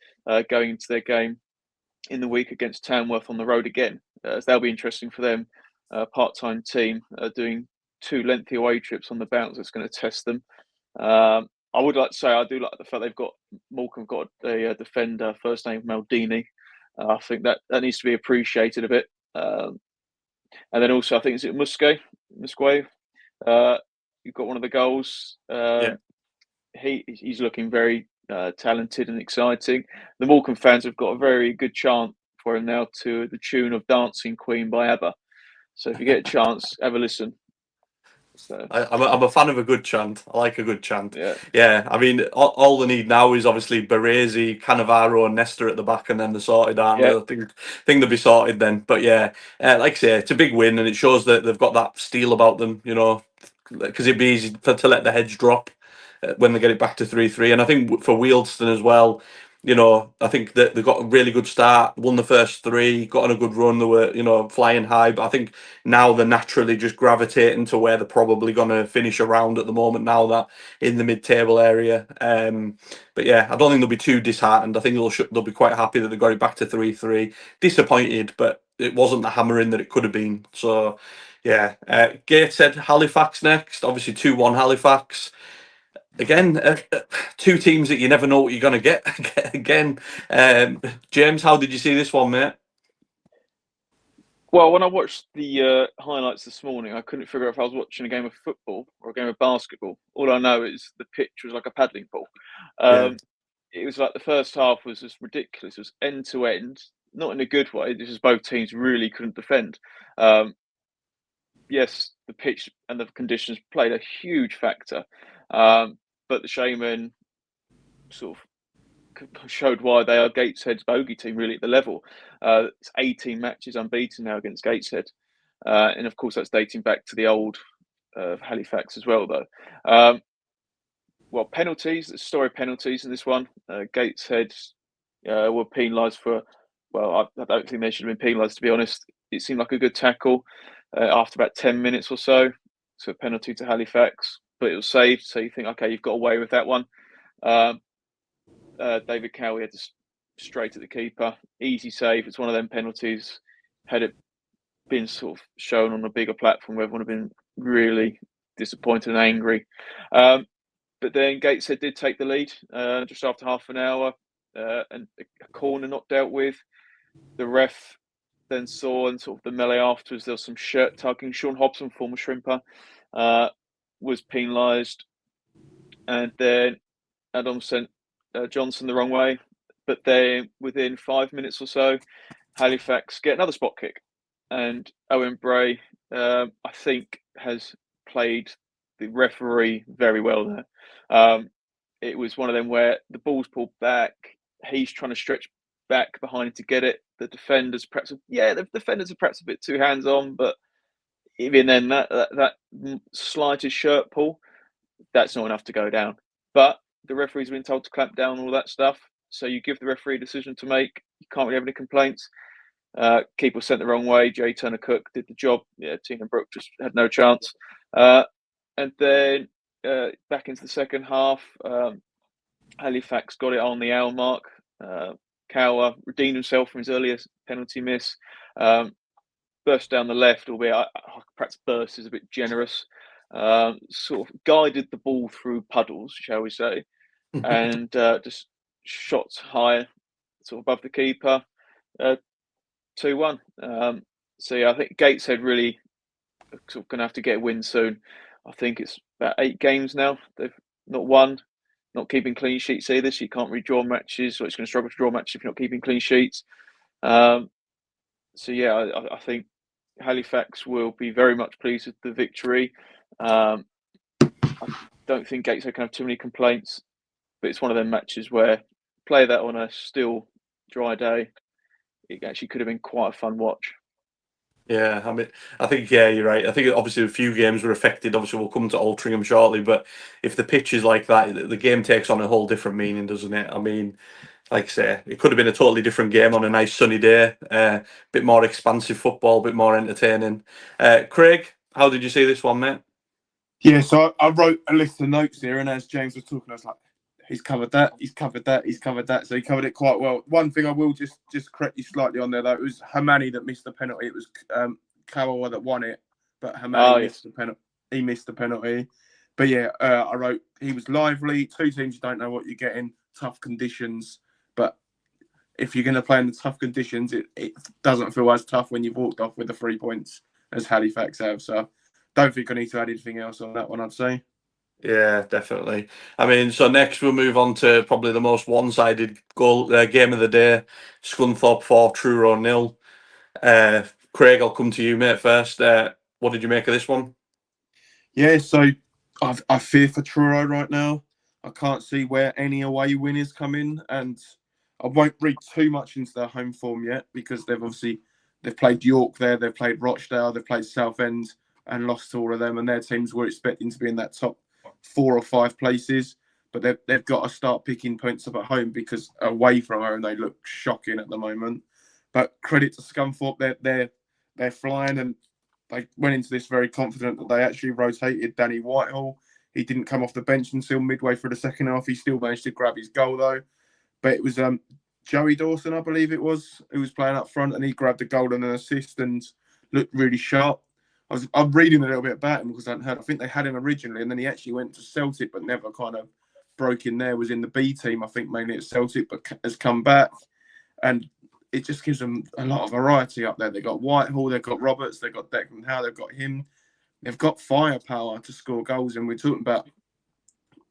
going into their game in the week against Tamworth on the road again. That'll be interesting for them. Part-time team doing 2 lengthy away trips on the bounce. That's going to test them. I would like to say I do like the fact Morecambe got a defender, first name Maldini. I think that needs to be appreciated a bit. And then also, I think, is it Musquet? You've got one of the goals. He's looking very talented and exciting. The Morecambe fans have got a very good chant for him now to the tune of Dancing Queen by ABBA. So if you get a chance, have a listen. So I'm a fan of a good chant. I like a good chant. Yeah. I mean, all they need now is obviously Baresi, Cannavaro, and Nesta at the back, and then they're sorted, aren't they? I think they'll be sorted then. But yeah, like I say, it's a big win, and it shows that they've got that steel about them, because it'd be easy to let the heads drop when they get it back to 3-3. And I think for Wealdstone as well, I think that they got a really good start, won the first 3, got on a good run. They were, flying high. But I think now they're naturally just gravitating to where they're probably going to finish around at the moment, now that in the mid-table area. But yeah, I don't think they'll be too disheartened. I think they'll be quite happy that they got it back to 3-3. Disappointed, but it wasn't the hammering that it could have been. So yeah, Gateshead, Halifax next. Obviously 2-1 Halifax. Again, 2 teams that you never know what you're going to get again. James, how did you see this one, mate? Well, when I watched the highlights this morning, I couldn't figure out if I was watching a game of football or a game of basketball. All I know is the pitch was like a paddling pool. It was like the first half was just ridiculous. It was end to end, not in a good way. This is both teams really couldn't defend. Yes, the pitch and the conditions played a huge factor, but the Shaman sort of showed why they are Gateshead's bogey team really at the level. It's 18 matches unbeaten now against Gateshead, and of course that's dating back to the old Halifax as well, though. Well, penalties. The story of penalties in this one. Gateshead were penalised for. Well, I don't think they should have been penalised, to be honest. It seemed like a good tackle after about 10 minutes or so. So a penalty to Halifax, but it was saved. So you think, okay, you've got away with that one. David Cowie had to straight at the keeper. Easy save. It's one of them penalties. Had it been sort of shown on a bigger platform, everyone would have been really disappointed and angry. But then Gateshead did take the lead just after half an hour, and a corner not dealt with. The ref then saw, and sort of the melee afterwards, there was some shirt tugging. Sean Hobson, former Shrimper, was penalised, and then Adam sent Johnson the wrong way. But then within 5 minutes or so, Halifax get another spot kick, and Owen Bray, I think, has played the referee very well there. It was one of them where the ball's pulled back. He's trying to stretch back behind to get it. The defenders the defenders are perhaps a bit too hands on, but even then, that slightest shirt pull, that's not enough to go down. But the referee's been told to clamp down on all that stuff, so you give the referee a decision to make. You can't really have any complaints. Keeper was sent the wrong way. Jay Turner-Cook did the job. Yeah, Tina Brook just had no chance. And then back into the second half, Halifax got it on the hour mark. Cower redeemed himself from his earlier penalty miss. Burst down the left, albeit perhaps burst is a bit generous. Sort of guided the ball through puddles, shall we say. and just shots high, sort of above the keeper, 2-1. So yeah, I think Gateshead really sort of going to have to get a win soon. I think it's about 8 games now they've not won, not keeping clean sheets either. So you can't redraw matches, or it's going to struggle to draw matches if you're not keeping clean sheets. So yeah, I think Halifax will be very much pleased with the victory. I don't think Gateshead can have too many complaints, but it's one of them matches where play that on a still dry day, it actually could have been quite a fun watch. Yeah, I mean, I think you're right. I think obviously a few games were affected. Obviously, we'll come to Altrincham shortly, but if the pitch is like that, the game takes on a whole different meaning, doesn't it? I mean, like I say, it could have been a totally different game on a nice sunny day. Bit more expansive football, bit more entertaining. Craig, how did you see this one, mate? Yeah, so I wrote a list of notes here, and as James was talking, I was like, he's covered that, he's covered that, he's covered that. So he covered it quite well. One thing I will just correct you slightly on there, though, it was Hamani that missed the penalty. It was Kawawa that won it, but Hamani missed the penalty. He missed the penalty. But yeah, I wrote he was lively. 2 teams, you don't know what you're getting. Tough conditions, but if you're going to play in the tough conditions, it doesn't feel as tough when you've walked off with the 3 points as Halifax have. So don't think I need to add anything else on that one, I'd say. Yeah, definitely. I mean, so next we'll move on to probably the most one-sided game of the day. Scunthorpe 4, Truro 0. Craig, I'll come to you, mate, first. What did you make of this one? Yeah, so I fear for Truro right now. I can't see where any away win is coming, and I won't read too much into their home form yet because they've played York there, they've played Rochdale, they've played Southend and lost to all of them, and their teams were expecting to be in that top 4 or 5 places, but they've got to start picking points up at home because away from home they look shocking at the moment. But credit to Scunthorpe, they're flying, and they went into this very confident that they actually rotated Danny Whitehall. He didn't come off the bench until midway through the second half. He still managed to grab his goal though. But it was Joey Dawson, I believe it was, who was playing up front, and he grabbed the goal and an assist and looked really sharp. I'm reading a little bit about him because I think they had him originally, and then he actually went to Celtic, but never kind of broke in there. Was in the B team, I think, mainly at Celtic, but has come back, and it just gives them a lot of variety up there. They've got Whitehall, they've got Roberts, they've got Declan Howe, they've got him. They've got firepower to score goals, and we're talking about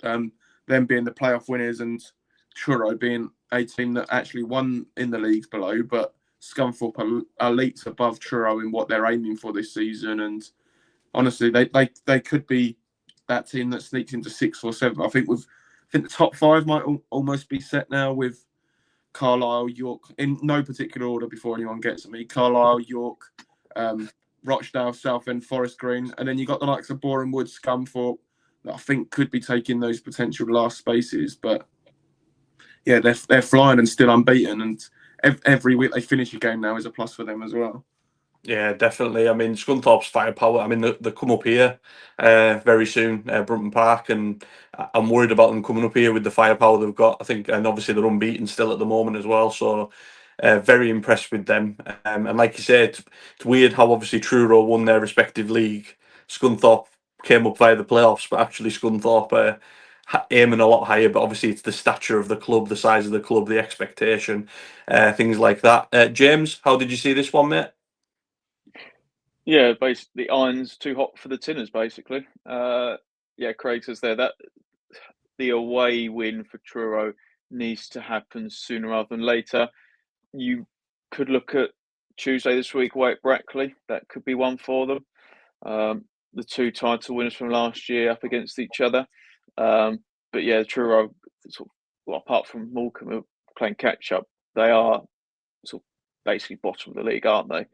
them being the playoff winners and Truro being a team that actually won in the leagues below, but Scunthorpe are leaps above Truro in what they're aiming for this season. And honestly, they could be that team that sneaks into 6th or 7th. I think the top 5 might almost be set now with Carlisle, York, in no particular order before anyone gets at me. Carlisle, York, Rochdale, Southend, Forest Green, and then you got the likes of Boreham Wood, Scunthorpe that I think could be taking those potential last spaces. But yeah, they're flying and still unbeaten, and every week they finish a game now is a plus for them as well. Yeah, definitely. I mean, Scunthorpe's firepower. I mean, they come up here very soon, Brunton Park, and I'm worried about them coming up here with the firepower they've got. I think, and obviously they're unbeaten still at the moment as well. So, very impressed with them. And like you said, it's weird how obviously Truro won their respective league. Scunthorpe came up via the playoffs, but actually Scunthorpe aiming a lot higher. But obviously, it's the stature of the club, the size of the club, the expectation, things like that. James, how did you see this one, mate? Yeah, basically, the iron's too hot for the tinners, basically. Yeah, Craig says there that the away win for Truro needs to happen sooner rather than later. You could look at Tuesday this week, away at Brackley. That could be one for them. The 2 title winners from last year up against each other. But yeah, Truro, apart from Morecambe playing catch up, they are sort of basically bottom of the league, aren't they?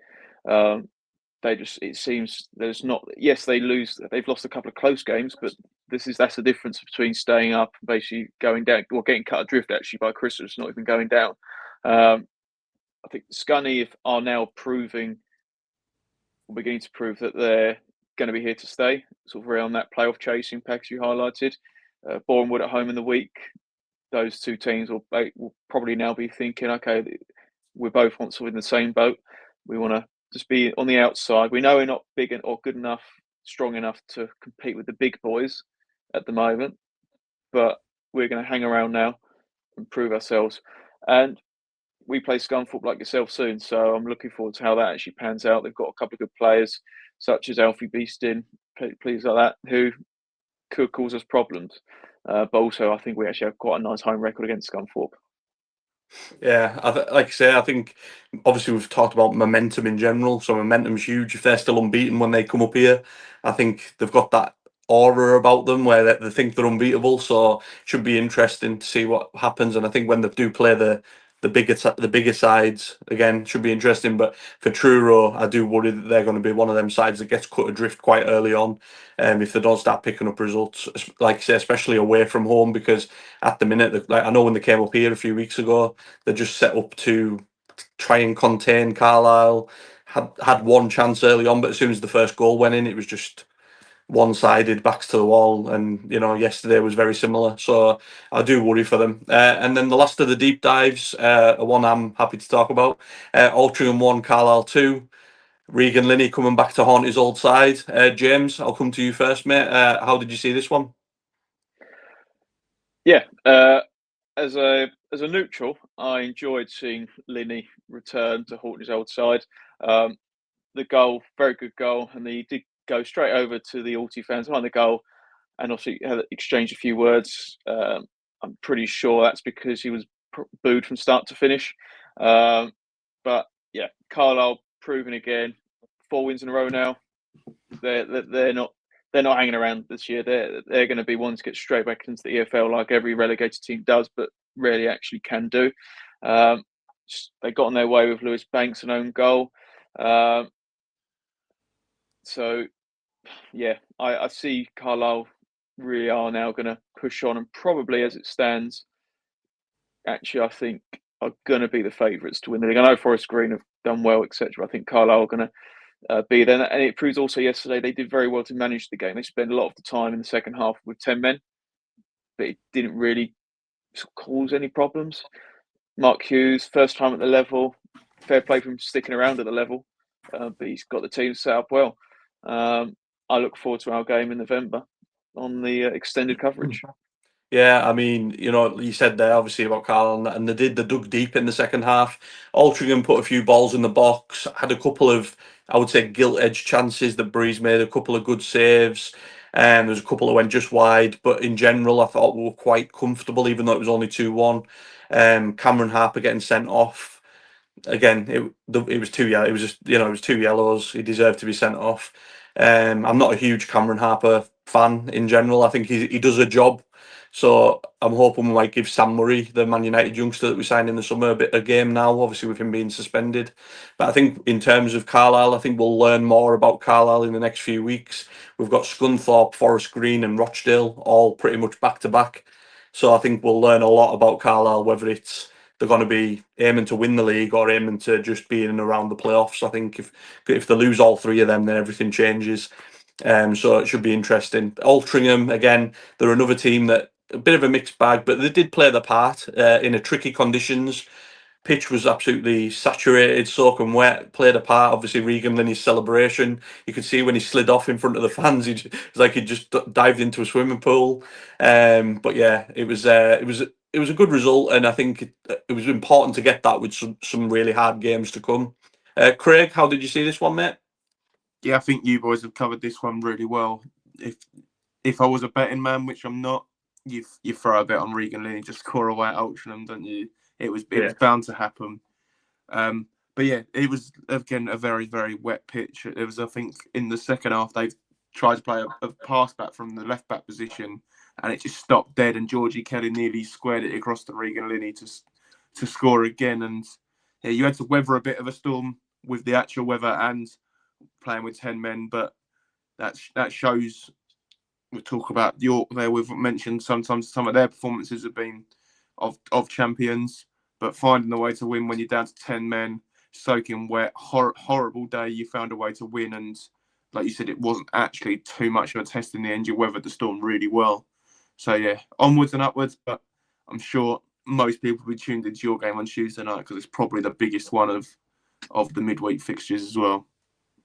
It seems there's not. Yes, they've lost a couple of close games, but that's the difference between staying up and basically going down, or getting cut adrift actually by Christmas, not even going down. I think Scunny are now beginning to prove that they're going to be here to stay, sort of around that playoff chasing pack you highlighted. Boreham Wood at home in the week. Those 2 teams will probably now be thinking, okay, we both want to win the same boat. We want to just be on the outside. We know we're not big or good enough, strong enough to compete with the big boys at the moment, but we're going to hang around now and prove ourselves. And we play Scunthorpe like yourself soon, so I'm looking forward to how that actually pans out. They've got a couple of good players, such as Alfie Beeston, players like that, who could cause us problems. But also, I think we actually have quite a nice home record against Scunthorpe. Yeah, like I say, I think obviously we've talked about momentum in general, so momentum's huge. If they're still unbeaten when they come up here, I think they've got that aura about them where they think they're unbeatable. So it should be interesting to see what happens. And I think when they do play the bigger sides again, should be interesting. But for Truro, I do worry that they're going to be one of them sides that gets cut adrift quite early on, if they don't start picking up results, like I say, especially away from home, because at the minute, like I know when they came up here a few weeks ago, they're just set up to try and contain Carlisle. Had one chance early on, but as soon as the first goal went in, it was just one-sided, backs to the wall. And yesterday was very similar. So I do worry for them. And then the last of the deep dives, one I'm happy to talk about: Altrincham 1, Carlisle 2. Regan Linney coming back to haunt his old side. James, I'll come to you first, mate. How did you see this one? Yeah, as a neutral, I enjoyed seeing Linney return to haunt his old side. The goal, very good goal, and he did go straight over to the Alty fans behind the goal, and obviously had exchanged a few words. I'm pretty sure that's because he was booed from start to finish. But yeah, Carlisle proving again, 4 wins in a row now. They're not hanging around this year. They're going to be ones to get straight back into the EFL like every relegated team does, but rarely actually can do. They got on their way with Lewis Banks' an own goal. So yeah, I see Carlisle really are now going to push on, and probably as it stands, actually I think are going to be the favourites to win the league. I know Forest Green have done well, etc. I think Carlisle are going to be there, and it proves also yesterday they did very well to manage the game. They spent a lot of the time in the second half with 10 men, but it didn't really cause any problems. Mark Hughes, first time at the level, fair play for him sticking around at the level, but he's got the team set up well. I look forward to our game in November on the extended coverage. Yeah, I mean, you said there obviously about Carl, and they dug deep in the second half. Altrincham put a few balls in the box, had a couple of, I would say, gilt-edged chances that Breeze made, a couple of good saves, and there's a couple that went just wide. But in general, I thought we were quite comfortable, even though it was only 2-1. Cameron Harper getting sent off. Again, it was two yellow. It was just it was two yellows. He deserved to be sent off. I'm not a huge Cameron Harper fan in general. I think he does a job. So I'm hoping we might give Sam Murray, the Man United youngster that we signed in the summer, a game now, obviously with him being suspended. But I think in terms of Carlisle, I think we'll learn more about Carlisle in the next few weeks. We've got Scunthorpe, Forest Green and Rochdale all pretty much back to back. So I think we'll learn a lot about Carlisle, whether it's they're going to be aiming to win the league or aiming to just be in and around the playoffs. I think if they lose all three of them, then everything changes. So it should be interesting. Altrincham, again, they're another team that a bit of a mixed bag, but they did play their part in a tricky conditions. Pitch was absolutely saturated, soaking wet, played a part. Obviously, Regan Linney's celebration. You could see when he slid off in front of the fans, it's like he just dived into a swimming pool. But yeah, it was a good result, and I think it was important to get that with some really hard games to come. Craig, how did you see this one, mate? Yeah, I think you boys have covered this one really well. If I was a betting man, which I'm not, you throw a bet on Regan Linney to score away at Altrincham, don't you? It was bound to happen. But yeah, it was again a very, very wet pitch. It was, I think, in the second half they tried to play a pass back from the left back position, and it just stopped dead. And Georgie Kelly nearly squared it across to Regan Linney to score again. And yeah, you had to weather a bit of a storm with the actual weather and playing with 10 men, but that shows. We talk about York there. We've mentioned sometimes some of their performances have been of champions, but finding the way to win when you're down to 10 men, soaking wet, horrible day, you found a way to win. And like you said, it wasn't actually too much of a test in the end. You weathered the storm really well. So yeah, onwards and upwards. But I'm sure most people will be tuned into your game on Tuesday night because it's probably the biggest one of the midweek fixtures as well.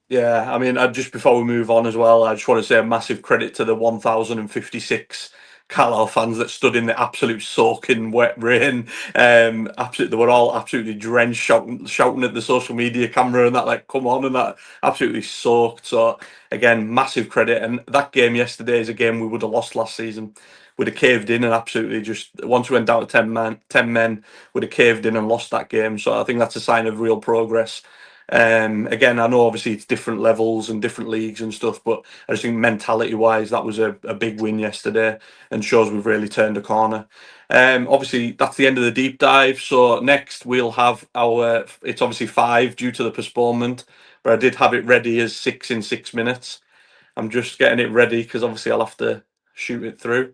Yeah, I mean, just before we move on as well, I just want to say a massive credit to the 1,056 Carlisle fans that stood in the absolute soaking wet rain. Absolutely, they were all absolutely drenched, shouting at the social media camera and that, like, come on, and that, absolutely soaked. So again, massive credit. And that game yesterday is a game we would have lost last season. We'd have caved in and absolutely just, once we went down to 10 men, would have caved in and lost that game. So I think that's a sign of real progress. Again, I know obviously it's different levels and different leagues and stuff, but I just think mentality wise, that was a big win yesterday and shows we've really turned a corner. Obviously, that's the end of the deep dive. So next we'll have it's obviously 5 due to the postponement, but I did have it ready as 6 in 6 minutes. I'm just getting it ready because obviously I'll have to shoot it through.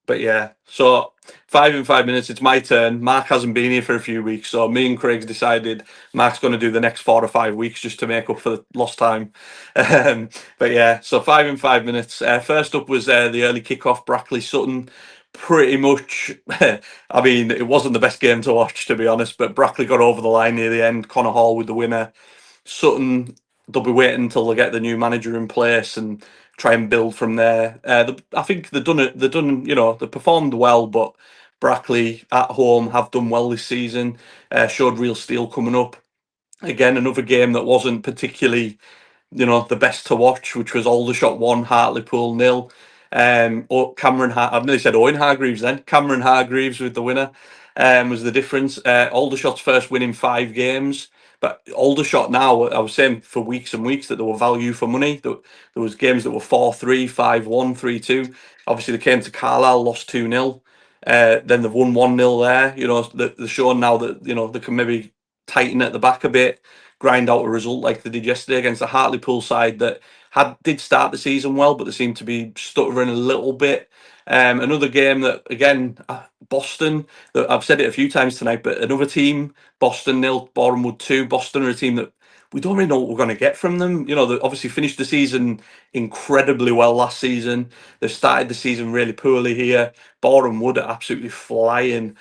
But yeah, so 5 in 5 minutes, it's my turn. Mark hasn't been here for a few weeks, so me and Craig's decided Mark's going to do the next 4 or 5 weeks just to make up for the lost time. But yeah, so 5 in 5 minutes. First up was the early kickoff, Brackley Sutton. Pretty much, I mean, it wasn't the best game to watch, to be honest, but Brackley got over the line near the end. Connor Hall with the winner. Sutton, they'll be waiting until they get the new manager in place and try and build from there. I think they've done it. They've done, they performed well, but Brackley at home have done well this season. Showed real steel coming up. Again, another game that wasn't particularly, the best to watch, which was Aldershot 1, Hartlepool 0. I've nearly said Owen Hargreaves then. Cameron Hargreaves with the winner was the difference. Aldershot's first win in 5 games. But Aldershot now, I was saying for weeks and weeks that there were value for money. There was games that were 4-3, 5-1, 3-2. Obviously, they came to Carlisle, lost 2-0. Then they've won 1-0 there. They're showing now that, they can maybe tighten at the back a bit, grind out a result like they did yesterday against the Hartlepool side that did start the season well, but they seem to be stuttering a little bit. Another game that, again, Boston, I've said it a few times tonight, but another team, Boston 0, Bournemouth 2. Boston are a team that we don't really know what we're going to get from them. They obviously finished the season incredibly well last season. They've started the season really poorly here. Bournemouth are absolutely flying.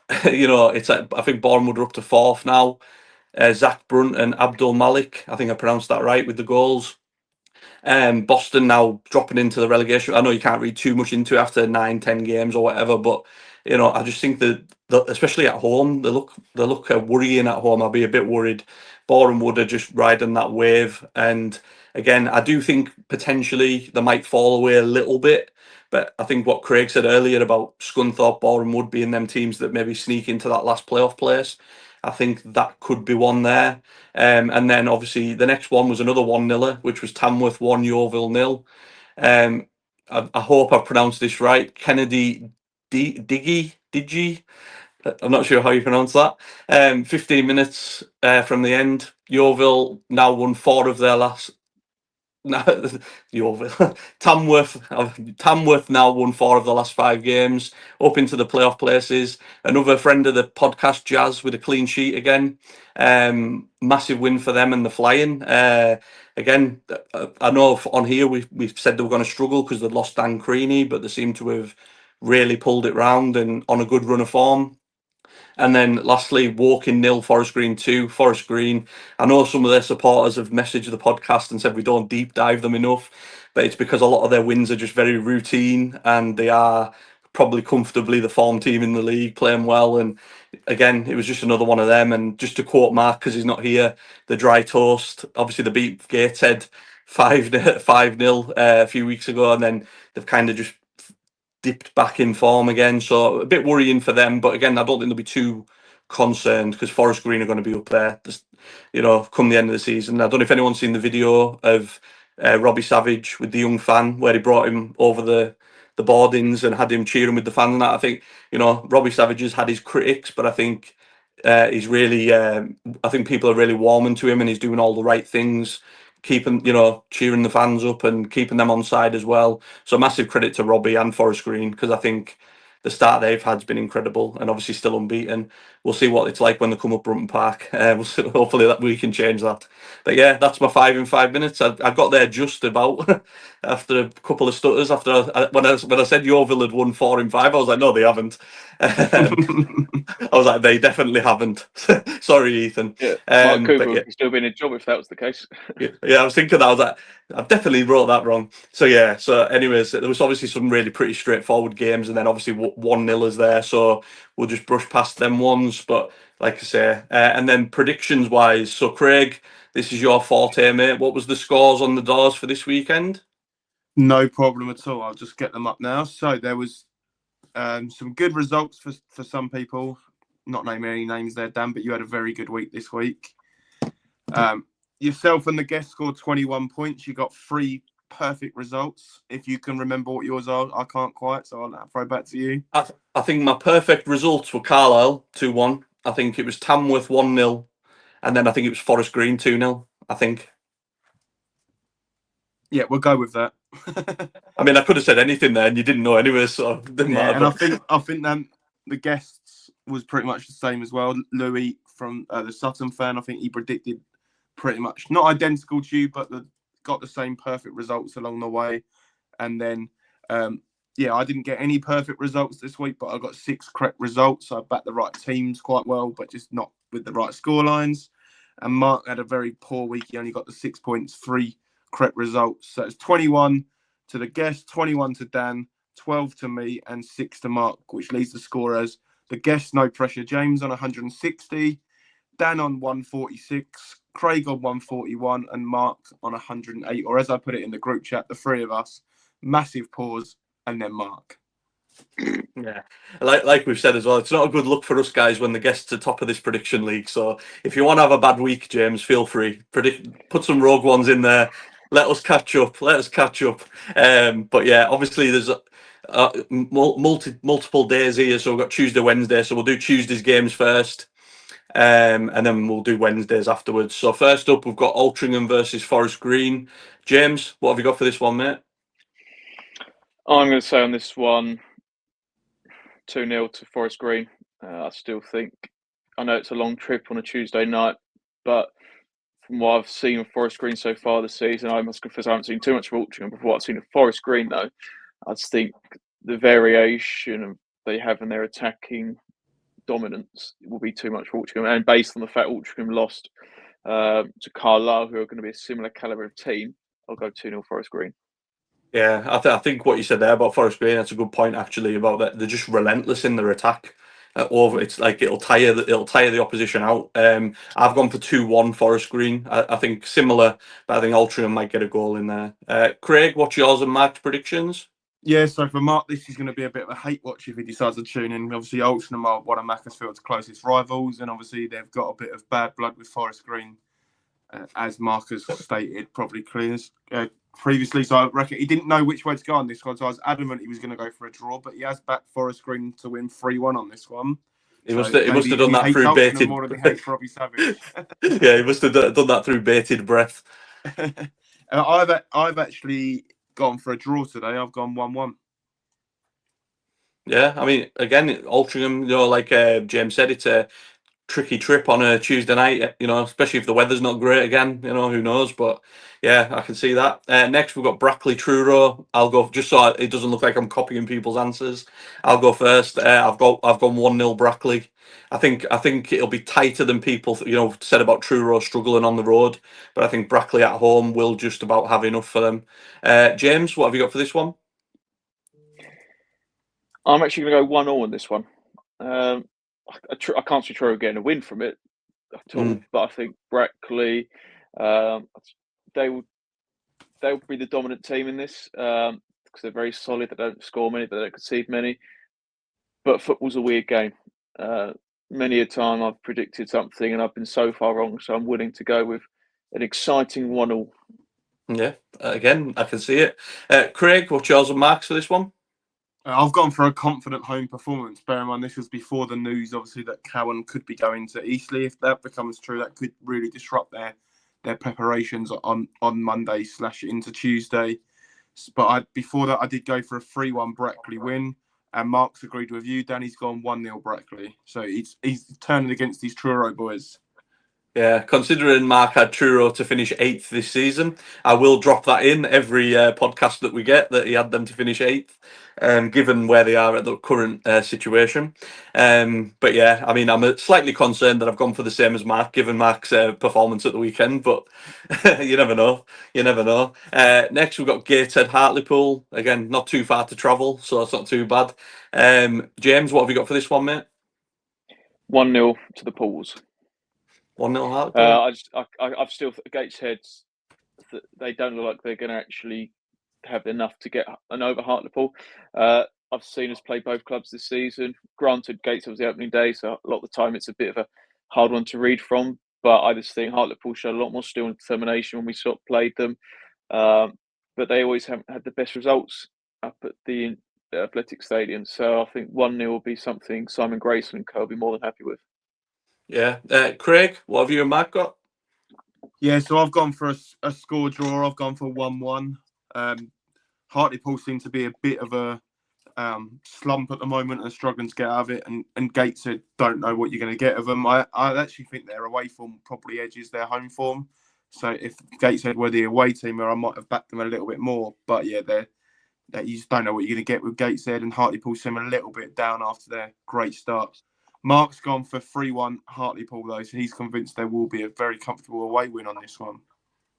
I think Bournemouth are up to 4th now. Zach Brunt and Abdul Malik, I think I pronounced that right, with the goals. Boston now dropping into the relegation. I know you can't read too much into it after 9-10 games or whatever, but I just think that especially at home, they look worrying at home. I'll be a bit worried. Bournemouth are just riding that wave, and again, I do think potentially they might fall away a little bit. But I think what Craig said earlier about Scunthorpe, Bournemouth being them teams that maybe sneak into that last playoff place, I think that could be one there. And then obviously the next one was another 1-0, which was Tamworth 1, Yeovil 0. I hope I've pronounced this right. Kennedy Digi. I'm not sure how you pronounce that. 15 minutes from the end. Yeovil now won 4 of their last. No, Yeovil. Tamworth now won 4 of the last 5 games, up into the playoff places. Another friend of the podcast, Jazz, with a clean sheet again. Massive win for them and the flying. Again, I know on here we've said they were going to struggle because they'd lost Dan Creaney, but they seem to have really pulled it round and on a good run of form. And then lastly, Woking 0, Forest Green 2. Forest Green, I know some of their supporters have messaged the podcast and said we don't deep dive them enough, but it's because a lot of their wins are just very routine and they are probably comfortably the form team in the league, playing well. And again, it was just another one of them. And just to quote Mark, because he's not here, the dry toast. Obviously, they beat Gateshead 5-0 a few weeks ago, and then they've kind of just dipped back in form again, so a bit worrying for them. But again, I don't think they'll be too concerned because Forest Green are going to be up there, come the end of the season. I don't know if anyone's seen the video of Robbie Savage with the young fan where he brought him over the boardings and had him cheering with the fans and that. I think Robbie Savage has had his critics, but I think he's really. I think people are really warming to him, and he's doing all the right things, keeping cheering the fans up and keeping them on side as well. So massive credit to Robbie and Forest Green, because I think the start they've had has been incredible and obviously still unbeaten. we'll see what it's like when they come up Brunton Park. Hopefully that we can change that. But yeah, that's my 5 in 5 minutes. I got there just about after a couple of stutters. When I said Yeovil had won 4 in 5, I was like, no, they haven't. I was like, they definitely haven't. Sorry, Ethan. Yeah, Mark Cooper But yeah. would still be in a job if that was the case. Yeah, I was thinking that. I was like, I've definitely wrote that wrong. So yeah. So anyways, there was obviously some really pretty straightforward games, and then obviously 1-0 is there. So we'll just brush past them ones. But like I say, and then predictions wise. So Craig, this is your forte, mate. What was the scores on the doors for this weekend? No problem at all. I'll just get them up now. So there was some good results for some people. Not naming any names there, Dan, but you had a very good week this week. Yourself and the guest scored 21 points. You got 3 perfect results. If you can remember what yours are, I can't quite, so I'll throw back to you. I think my perfect results were Carlisle 2-1. I think it was Tamworth 1-0, and then I think it was Forest Green 2-0. I think. Yeah, we'll go with that. I mean, I could have said anything there, and you didn't know anyway, so it didn't matter. And I think the guests was pretty much the same as well. Louis from the Sutton fan, I think he predicted pretty much not identical to you, but got the same perfect results along the way. And then, I didn't get any perfect results this week, but I got 6 correct results. So I backed the right teams quite well, but just not with the right score lines. And Mark had a very poor week. He only got the 6 points, 3 correct results. So it's 21 to the guest, 21 to Dan, 12 to me, and 6 to Mark, which leaves the score as the guest, no pressure, James on 160, Dan on 146, Craig on 141, and Mark on 108. Or as I put it in the group chat, the 3 of us, massive pause, and then Mark. Yeah, like we've said as well, it's not a good look for us guys when the guests are top of this prediction league. So if you want to have a bad week, James, feel free. Put some rogue ones in there. Let us catch up. But yeah, obviously there's multiple days here. So we've got Tuesday, Wednesday. So we'll do Tuesday's games first, and then we'll do Wednesdays afterwards. So first up, we've got Altrincham versus Forest Green. James, what have you got for this one, mate? I'm going to say on this one, 2-0 to Forest Green. I still think, I know it's a long trip on a Tuesday night, but from what I've seen of Forest Green so far this season, I must confess I haven't seen too much of Altrincham. But what I've seen of Forest Green, though, I just think the variation they have in their attacking dominance will be too much for Altrincham. And based on the fact Altrincham lost to Carlisle, who are going to be a similar calibre of team, I'll go 2-0 Forest Green. Yeah, I think what you said there about Forest Green, that's a good point actually. About that, they're just relentless in their attack. It's like it'll tire the opposition out. I've gone for 2-1 Forest Green. I think similar, but I think Altrincham might get a goal in there. Craig, what's yours and Mark's predictions? Yeah, so for Mark, this is going to be a bit of a hate watch if he decides to tune in. Obviously, Altrincham are one of Macclesfield's closest rivals, and obviously they've got a bit of bad blood with Forest Green, as Mark has stated probably previously. So I reckon he didn't know which way to go on this one, so I was adamant he was going to go for a draw, but he has backed Forest Green to win 3-1 on this one. He must have done that through bated. More than he hates Robbie Savage. Yeah, he must have done that through bated breath. I've actually gone for a draw today. I've gone 1-1. Yeah, I mean, again, Altrincham, like James said, it's a tricky trip on a Tuesday night, especially if the weather's not great again, who knows, but yeah, I can see that. Next we've got Brackley Truro. I'll go, just so it doesn't look like I'm copying people's answers, I'll go first. I've gone 1-0 Brackley. I think it'll be tighter than people said about Truro struggling on the road, but I think Brackley at home will just about have enough for them. James, what have you got for this one? I'm actually going to go 1-1 on this one. I can't see Truro getting a win from it at all, but I think Brackley, they'll be the dominant team in this because they're very solid. They don't score many, but they don't concede many. But football's a weird game. Many a time I've predicted something and I've been so far wrong, so I'm willing to go with an exciting 1-1. Yeah, again, I can see it. Craig, what's yours and Mark's for this one? I've gone for a confident home performance. Bear in mind, this was before the news, obviously, that Cowan could be going to Eastleigh. If that becomes true, that could really disrupt their preparations on Monday / into Tuesday. But before that, I did go for a 3-1 Brackley win. And Mark's agreed with you. Danny's gone 1-0 Brackley. So he's turning against these Truro boys. Yeah, considering Mark had Truro to finish 8th this season, I will drop that in every podcast that we get, that he had them to finish 8th, given where they are at the current situation. But yeah, I mean, I'm slightly concerned that I've gone for the same as Mark, given Mark's performance at the weekend, but you never know. You never know. Next, we've got Gateshead Hartlepool. Again, not too far to travel, so it's not too bad. James, what have you got for this one, mate? 1-0 to the Pools. 1-0 Hartlepool? I've still Gateshead. They don't look like they're going to actually have enough to get an over Hartlepool. I've seen us play both clubs this season. Granted, Gateshead was the opening day, so a lot of the time it's a bit of a hard one to read from. But I just think Hartlepool showed a lot more skill and determination when we sort of played them. But they always haven't had the best results up at the Athletic Stadium. So I think 1-0 will be something Simon Grayson and co will be more than happy with. Yeah. Craig, what have you and Mark got? Yeah, so I've gone for a score draw. I've gone for 1-1. Hartlepool seem to be a bit of a slump at the moment and struggling to get out of it. And Gateshead don't know what you're going to get of them. I actually think their away form probably edges their home form. So if Gateshead were the away team, I might have backed them a little bit more. But yeah, you just don't know what you're going to get with Gateshead, and Hartlepool seem a little bit down after their great start. Mark's gone for 3-1 Hartlepool though, so he's convinced there will be a very comfortable away win on this one.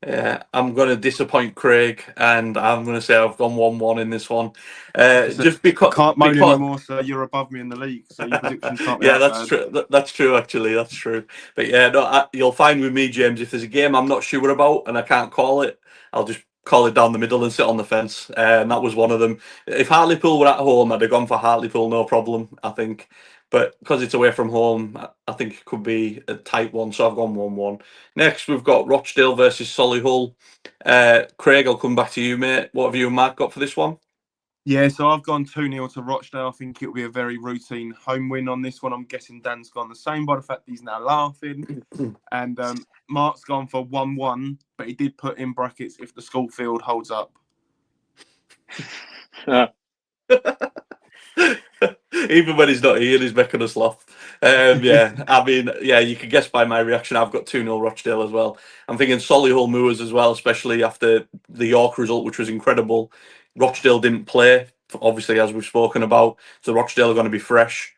Yeah, I'm going to disappoint Craig, and I'm going to say I've gone 1-1 in this one. Just because I can't moan anymore, so you're above me in the league, so your predictions can't be yeah, that that's bad. true. That's true, actually. That's true. But yeah, no, you'll find with me, James, if there's a game I'm not sure about and I can't call it, I'll just call it down the middle and sit on the fence. And that was one of them. If Hartlepool were at home, I'd have gone for Hartlepool, no problem, I think. But because it's away from home, I think it could be a tight one. So I've gone 1-1. Next, we've got Rochdale versus Solihull. Craig, I'll come back to you, mate. What have you and Mark got for this one? Yeah, so I've gone 2-0 to Rochdale. I think it'll be a very routine home win on this one. I'm guessing Dan's gone the same by the fact he's now laughing. And Mark's gone for 1-1, but he did put in brackets if the school field holds up. Even when he's not here, he's making us laugh. Yeah, I mean, yeah, you can guess by my reaction. I've got 2-0 Rochdale as well. I'm thinking Solihull Moors as well, especially after the York result, which was incredible. Rochdale didn't play, obviously, as we've spoken about. So Rochdale are going to be fresh.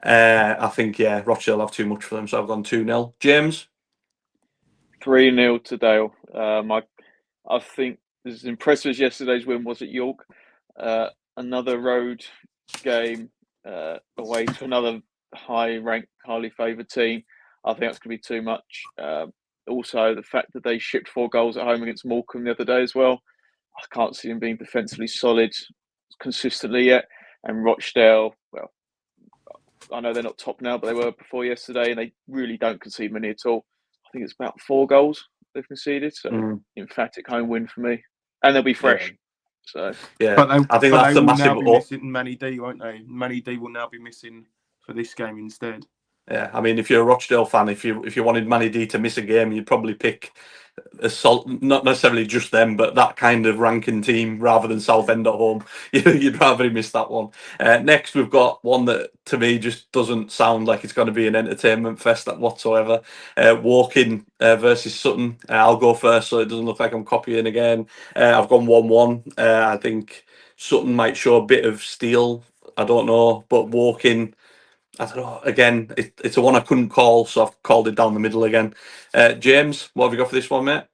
I think, yeah, Rochdale have too much for them. So I've gone 2-0. James? 3-0 to Dale. I think as impressive as yesterday's win was at York, another road game away to another high-ranked, highly favoured team, I think that's going to be too much. Also, the fact that they shipped 4 goals at home against Morecambe the other day as well, I can't see them being defensively solid consistently yet. And Rochdale, well, I know they're not top now, but they were before yesterday, and they really don't concede many at all. I think it's about 4 goals they've conceded, so emphatic home win for me, and they'll be fresh. Yeah. So yeah, But I think that's they a will massive now be missing Manny D, won't they? Manny D will now be missing for this game instead. Yeah, I mean, if you're a Rochdale fan, if you wanted Manny D to miss a game, you'd probably pick not necessarily just them, but that kind of ranking team rather than Southend at home. You'd rather he miss that one. Next, we've got one that to me just doesn't sound like it's going to be an entertainment fest whatsoever. Woking versus Sutton. I'll go first, so it doesn't look like I'm copying again. I've gone 1-1. I think Sutton might show a bit of steel. I don't know, but Woking, I don't know. Again, it's a one I couldn't call, so I've called it down the middle again. James, what have you got for this one, mate?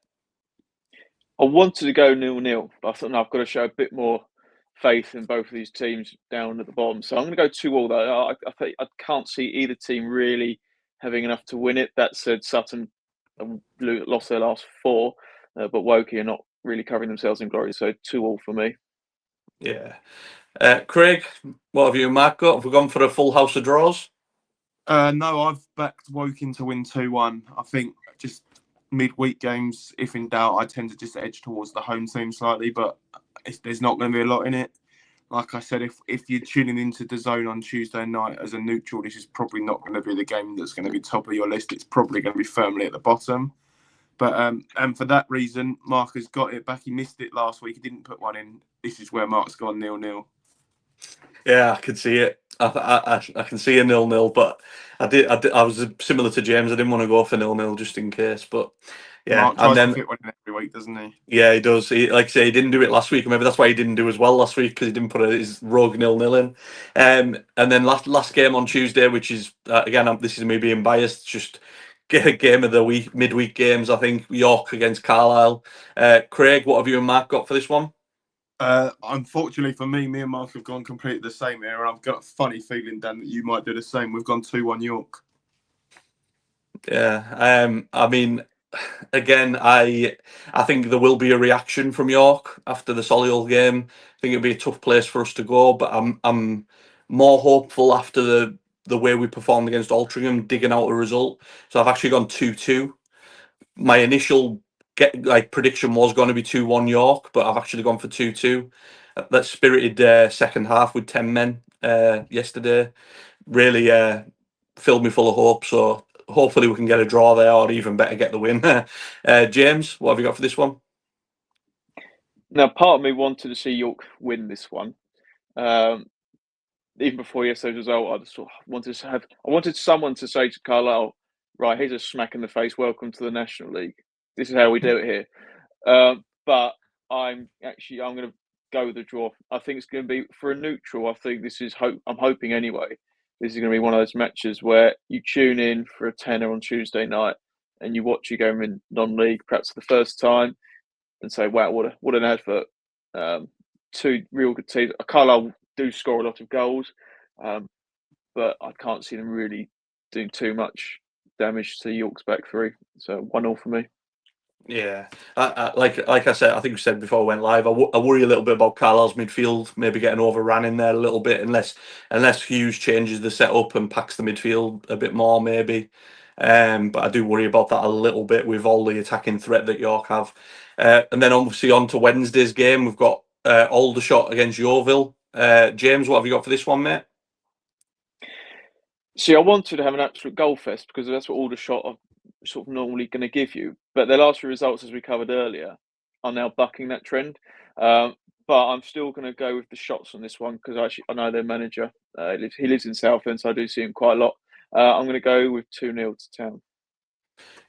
I wanted to go 0-0, but I thought, no, I've got to show a bit more faith in both of these teams down at the bottom. So I'm going to go 2-2 though. I can't see either team really having enough to win it. That said, Sutton lost their last 4, but Woking are not really covering themselves in glory. So 2-2 for me. Yeah. Craig, what have you and Mark got? Have we gone for a full house of draws? No, I've backed Woking to win 2-1. I think just midweek games, if in doubt, I tend to just edge towards the home team slightly, but there's not going to be a lot in it. Like I said, if you're tuning into the Zone on Tuesday night as a neutral, this is probably not going to be the game that's going to be top of your list. It's probably going to be firmly at the bottom. But and for that reason, Mark has got it back. He missed it last week. He didn't put one in. This is where Mark's gone 0-0. Yeah, I can see it. I can see a 0-0, but I was similar to James. I didn't want to go for 0-0 just in case, but yeah. Mark And tries to then fit one in every week, doesn't he? yeah, he does. Like I say, he didn't do it last week. Maybe that's why he didn't do as well last week, because he didn't put his rogue 0-0 in. And then last game on Tuesday, which is again, this is me being biased, just game of the week, midweek games. I think York against Carlisle. Craig, what have you and Mark got for this one? Unfortunately for me, me and Mark have gone completely the same here, and I've got a funny feeling, Dan, that you might do the same. We've gone 2-1 York. Yeah. I mean, again, I think there will be a reaction from York after the Solihull game. I think it'll be a tough place for us to go, but I'm more hopeful after the way we performed against Altrincham, digging out a result. So I've actually gone 2-2. My initial prediction was going to be 2-1 York, but I've actually gone for 2-2. That spirited second half with 10 men yesterday really filled me full of hope. So hopefully we can get a draw there, or even better, get the win. James, what have you got for this one? Now, part of me wanted to see York win this one. Even before yesterday's result, I just sort of I wanted someone to say to Carlisle, right, here's a smack in the face. Welcome to the National League. This is how we do it here. But I'm going to go with the draw. I think it's going to be for a neutral. I think this is I'm hoping anyway. This is going to be one of those matches where you tune in for a tenner on Tuesday night and you watch you game in non-league, perhaps for the first time, and say, "Wow, what an advert!" Two real good teams. Carlisle do score a lot of goals, but I can't see them really doing too much damage to York's back three. So 1-0 for me. Yeah, like I said, I think we said before we went live. I worry a little bit about Carlisle's midfield, maybe getting overran in there a little bit, unless Hughes changes the setup and packs the midfield a bit more, maybe. But I do worry about that a little bit with all the attacking threat that York have. And then obviously on to Wednesday's game, we've got Aldershot against Yeovil. James, what have you got for this one, mate? See, I wanted to have an absolute goal fest because that's what Aldershot are sort of normally going to give you. But their last few results, as we covered earlier, are now bucking that trend. But I'm still going to go with the shots on this one because I know their manager. He lives in Southend, so I do see him quite a lot. I'm going to go with 2-0 to Town.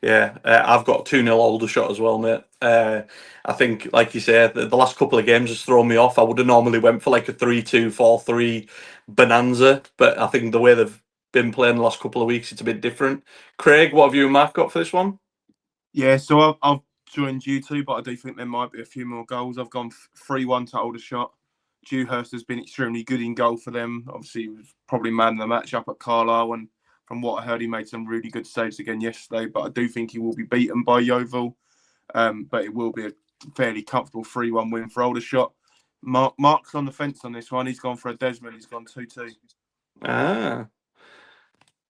Yeah, I've got 2-0 Aldershot as well, mate. I think, like you say, the last couple of games has thrown me off. I would have normally went for like a 3-2, 4-3 bonanza, but I think the way they've been playing the last couple of weeks, it's a bit different. Craig, what have you and Mark got for this one? Yeah, so I've joined you two, but I do think there might be a few more goals. I've gone 3-1 to Aldershot. Dewhurst has been extremely good in goal for them. Obviously, he was probably man of the match up at Carlisle, and from what I heard, he made some really good saves again yesterday. But I do think he will be beaten by Yeovil. But it will be a fairly comfortable 3-1 win for Aldershot. Mark's on the fence on this one. He's gone for a Desmond. He's gone 2-2. Ah,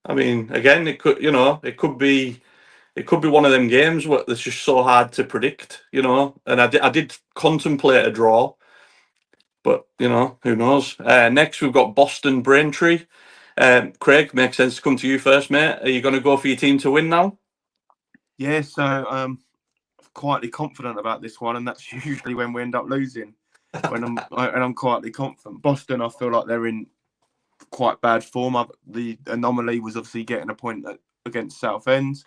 I mean, again, it could be one of them games where it's just so hard to predict, And I did contemplate a draw, but who knows? Next, we've got Boston Braintree. Craig, makes sense to come to you first, mate. Are you going to go for your team to win now? Yeah, so I'm quietly confident about this one, and that's usually when we end up losing. And I'm quietly confident. Boston, I feel like they're in quite bad form. The anomaly was obviously getting a point against Southend,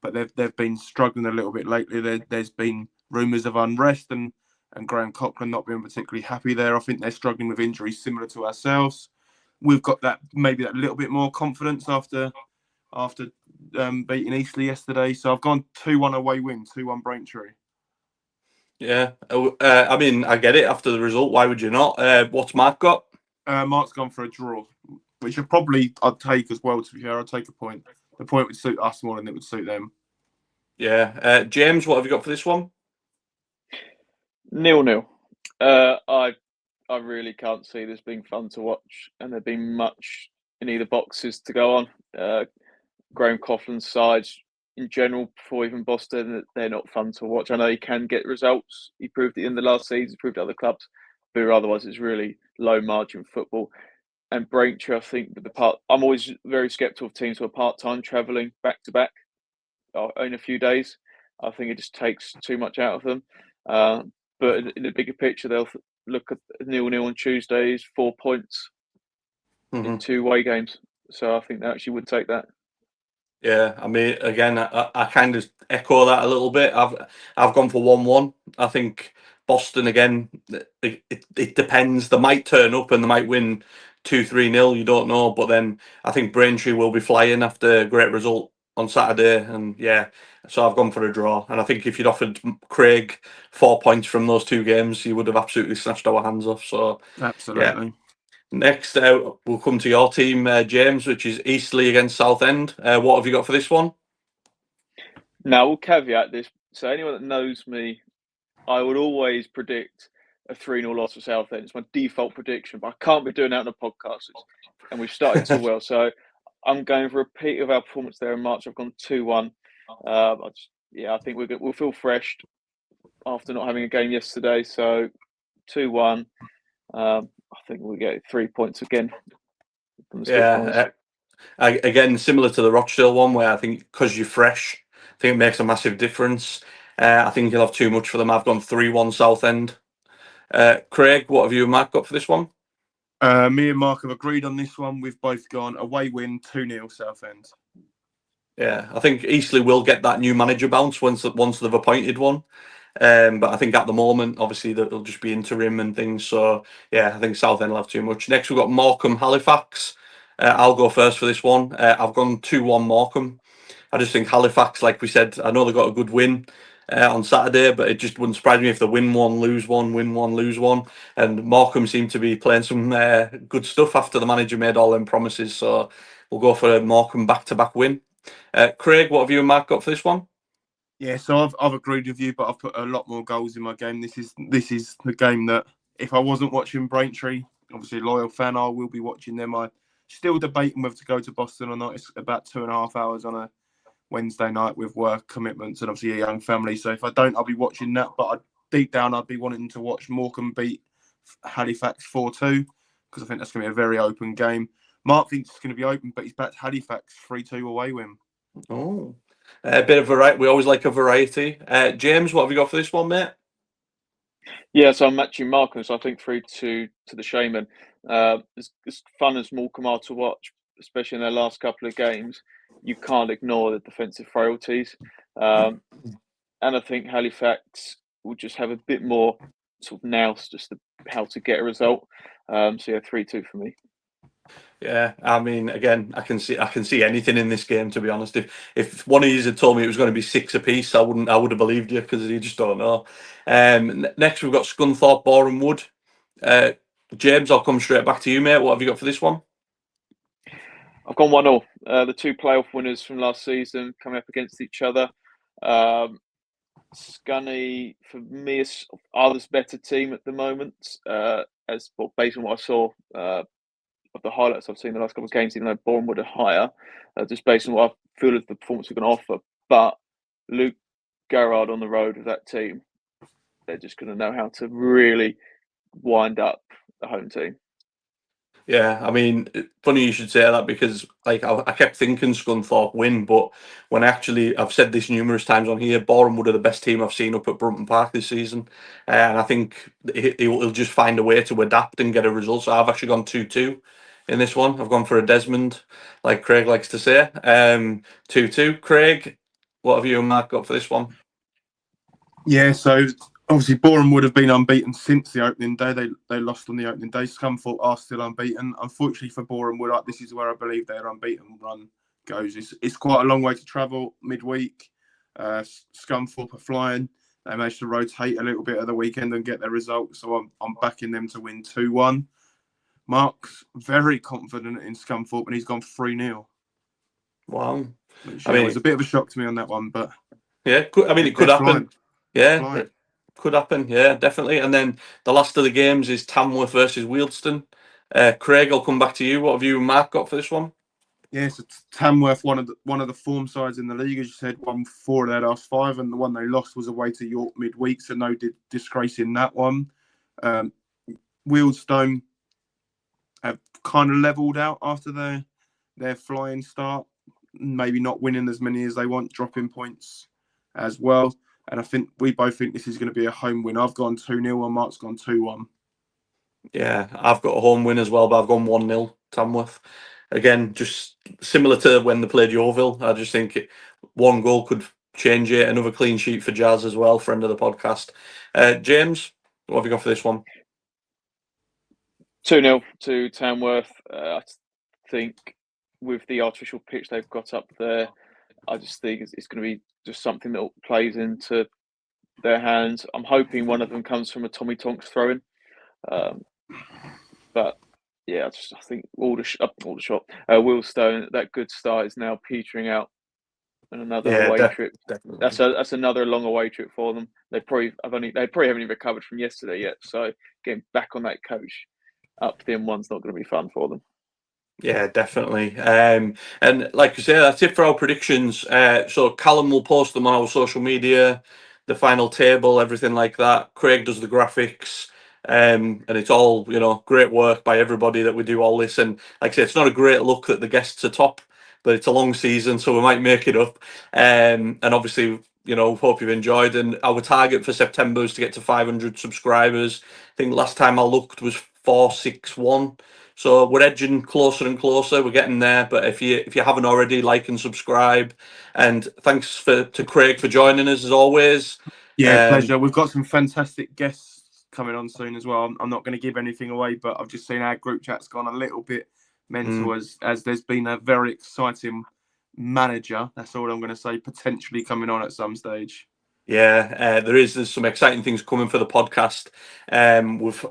but they've been struggling a little bit lately. There's been rumours of unrest and Graham Cochran not being particularly happy there. I think they're struggling with injuries similar to ourselves. We've got that little bit more confidence after beating Eastleigh yesterday. So I've gone 2-1 away win, 2-1 Braintree. Yeah, I mean, I get it after the result. Why would you not? What's Mark got? Mark's gone for a draw, which I'd take as well. To be fair, I'd take a point. The point would suit us more than it would suit them. Yeah, James, what have you got for this one? 0-0. I really can't see this being fun to watch, and there being much in either boxes to go on. Graham Coughlin's sides in general, before even Boston, they're not fun to watch. I know he can get results. He proved it in the last season. He proved it at other clubs, but otherwise it's really low margin football. And Braintree, I think I'm always very sceptical of teams who are part-time travelling back to back in a few days. I think it just takes too much out of them. but in the bigger picture, they'll look at 0-0 on Tuesdays, 4 points in 2 away games. So I think they actually would take that. Yeah, I mean, again, I kind of echo that a little bit. I've gone for 1-1. I think Boston again. It depends. They might turn up and they might win 2-3-0. You don't know, but then I think Braintree will be flying after a great result on Saturday, and yeah, so I've gone for a draw. And I think if you'd offered Craig 4 points from those 2 games, he would have absolutely snatched our hands off. So yeah. Absolutely. Next, we'll come to your team, James, which is Eastleigh against Southend. What have you got for this one? Now, we'll caveat this. So anyone that knows me, I would always predict a 3-0 loss for Southend. It's my default prediction, but I can't be doing that on the podcast. And we've started too well. So I'm going for a repeat of our performance there in March. I've gone 2-1. I think we'll feel fresh after not having a game yesterday. So 2-1. I think we'll get 3 points again from the switch boys. Again, similar to the Rochdale one, where I think because you're fresh, I think it makes a massive difference. I think you'll have too much for them. I've gone 3-1 Southend. Craig, what have you and Mark got for this one? Me and Mark have agreed on this one. We've both gone away win 2-0 Southend. Yeah, I think Eastleigh will get that new manager bounce once they've appointed one. But I think at the moment, obviously, they'll just be interim and things. So yeah, I think Southend will have too much. Next, we've got Morecambe Halifax. I'll go first for this one. I've gone 2-1 Morecambe. I just think Halifax, like we said, I know they got a good win on Saturday, but it just wouldn't surprise me if they win one, lose one, win one, lose one. And Morecambe seem to be playing some good stuff after the manager made all them promises. So we'll go for a Morecambe back-to-back win. Craig, what have you and Mark got for this one? Yeah, so I've agreed with you, but I've put a lot more goals in my game. This is the game that if I wasn't watching Braintree, obviously loyal fan, I will be watching them. I still debating whether to go to Boston or not. It's about 2.5 hours on a Wednesday night with work commitments and obviously a young family. So if I don't, I'll be watching that. But deep down, I'd be wanting to watch Morecambe beat Halifax 4-2 because I think that's going to be a very open game. Mark thinks it's going to be open, but he's backed Halifax 3-2 away win. Oh, a bit of variety. We always like a variety. James, what have you got for this one, mate? Yeah, so I'm matching Markham, so I think 3-2 to the Shaman. As fun as Morecambe are to watch, especially in their last couple of games, you can't ignore the defensive frailties. And I think Halifax will just have a bit more sort of nous just how to get a result. So yeah, 3-2 for me. Yeah, I mean, again, I can see anything in this game. To be honest, if one of you had told me it was going to be 6 apiece, I would have believed you because you just don't know. Next, we've got Scunthorpe, Boreham Wood. James, I'll come straight back to you, mate. What have you got for this one? I've gone 1-0. The 2 playoff winners from last season coming up against each other. Scunny, for me, are the better team at the moment. Based on what I saw of the highlights I've seen the last couple of games, even though Boreham Wood are higher, just based on what I feel of the performance we're going to offer. But Luke Garrard on the road with that team, they're just going to know how to really wind up the home team. Yeah, I mean, funny you should say that because like I kept thinking Scunthorpe win, but when I've said this numerous times on here, Boreham Wood are the best team I've seen up at Brunton Park this season, and I think he'll just find a way to adapt and get a result. So I've actually gone 2-2 in this one. I've gone for a Desmond, like Craig likes to say. 2-2. Craig, what have you and Mark got for this one? Yeah, so obviously Boreham would have been unbeaten since the opening day. They lost on the opening day. Scunthorpe are still unbeaten. Unfortunately for Boreham Wood, this is where I believe their unbeaten run goes. It's quite a long way to travel midweek. Scunthorpe are flying. They managed to rotate a little bit at the weekend and get their result. So I'm backing them to win 2-1. Mark's very confident in Scunthorpe and he's gone 3-0. Wow. Which, it was a bit of a shock to me on that one, but yeah, it could happen. Flying. Yeah, it could happen. Yeah, definitely. And then the last of the games is Tamworth versus Wealdstone. Craig, I'll come back to you. What have you and Mark got for this one? Yeah, so Tamworth, one of the form sides in the league, as you said, won 4 of their last 5, and the one they lost was away to York midweek, so no disgrace in that one. Wealdstone have kind of levelled out after their flying start, maybe not winning as many as they want, dropping points as well. And I think we both think this is going to be a home win. I've gone 2-0 and Mark's gone 2-1. Yeah, I've got a home win as well, but I've gone 1-0 Tamworth. Again, just similar to when they played Yeovil. I just think one goal could change it. Another clean sheet for Jazz as well, friend of the podcast. James, what have you got for this one? 2-0 to Tamworth. I think with the artificial pitch they've got up there, I just think it's going to be just something that plays into their hands. I'm hoping one of them comes from a Tommy Tonks throw-in. But yeah, I think Willstone, that good start is now petering out, and another away trip. Definitely. That's another long away trip for them. They probably haven't even recovered from yesterday yet. So getting back on that coach up the M1's not going to be fun for them. Yeah, definitely. And like you say, that's it for our predictions. So Callum will post them on our social media, the final table, everything like that. Craig does the graphics. And it's all, great work by everybody that we do all this. And like I say, it's not a great look that the guests are top, but it's a long season, so we might make it up. And obviously, hope you've enjoyed. And our target for September is to get to 500 subscribers. I think last time I looked was 461. So we're edging closer and closer. We're getting there. But if you haven't already, like and subscribe. And thanks to Craig for joining us as always. Yeah, pleasure. We've got some fantastic guests coming on soon as well. I'm not going to give anything away, but I've just seen our group chat's gone a little bit mental as there's been a very exciting manager. That's all I'm going to say. Potentially coming on at some stage. Yeah, there's some exciting things coming for the podcast.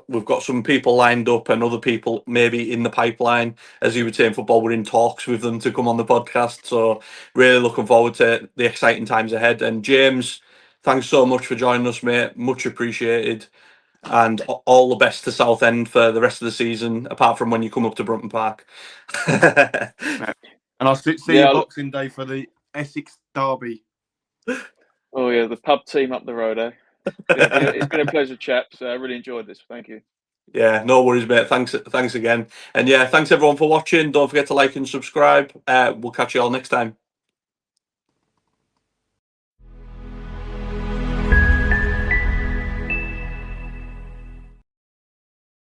We've got some people lined up and other people maybe in the pipeline. As you would say in football, we're in talks with them to come on the podcast. So really looking forward to the exciting times ahead. And James, thanks so much for joining us, mate. Much appreciated. And all the best to Southend for the rest of the season, apart from when you come up to Brunton Park. And I'll see you Boxing Day for the Essex Derby. Oh yeah, the pub team up the road, eh? It's been a pleasure, chaps. I really enjoyed this. Thank you. Yeah, no worries, mate. Thanks again. And yeah, thanks everyone for watching. Don't forget to like and subscribe. We'll catch you all next time.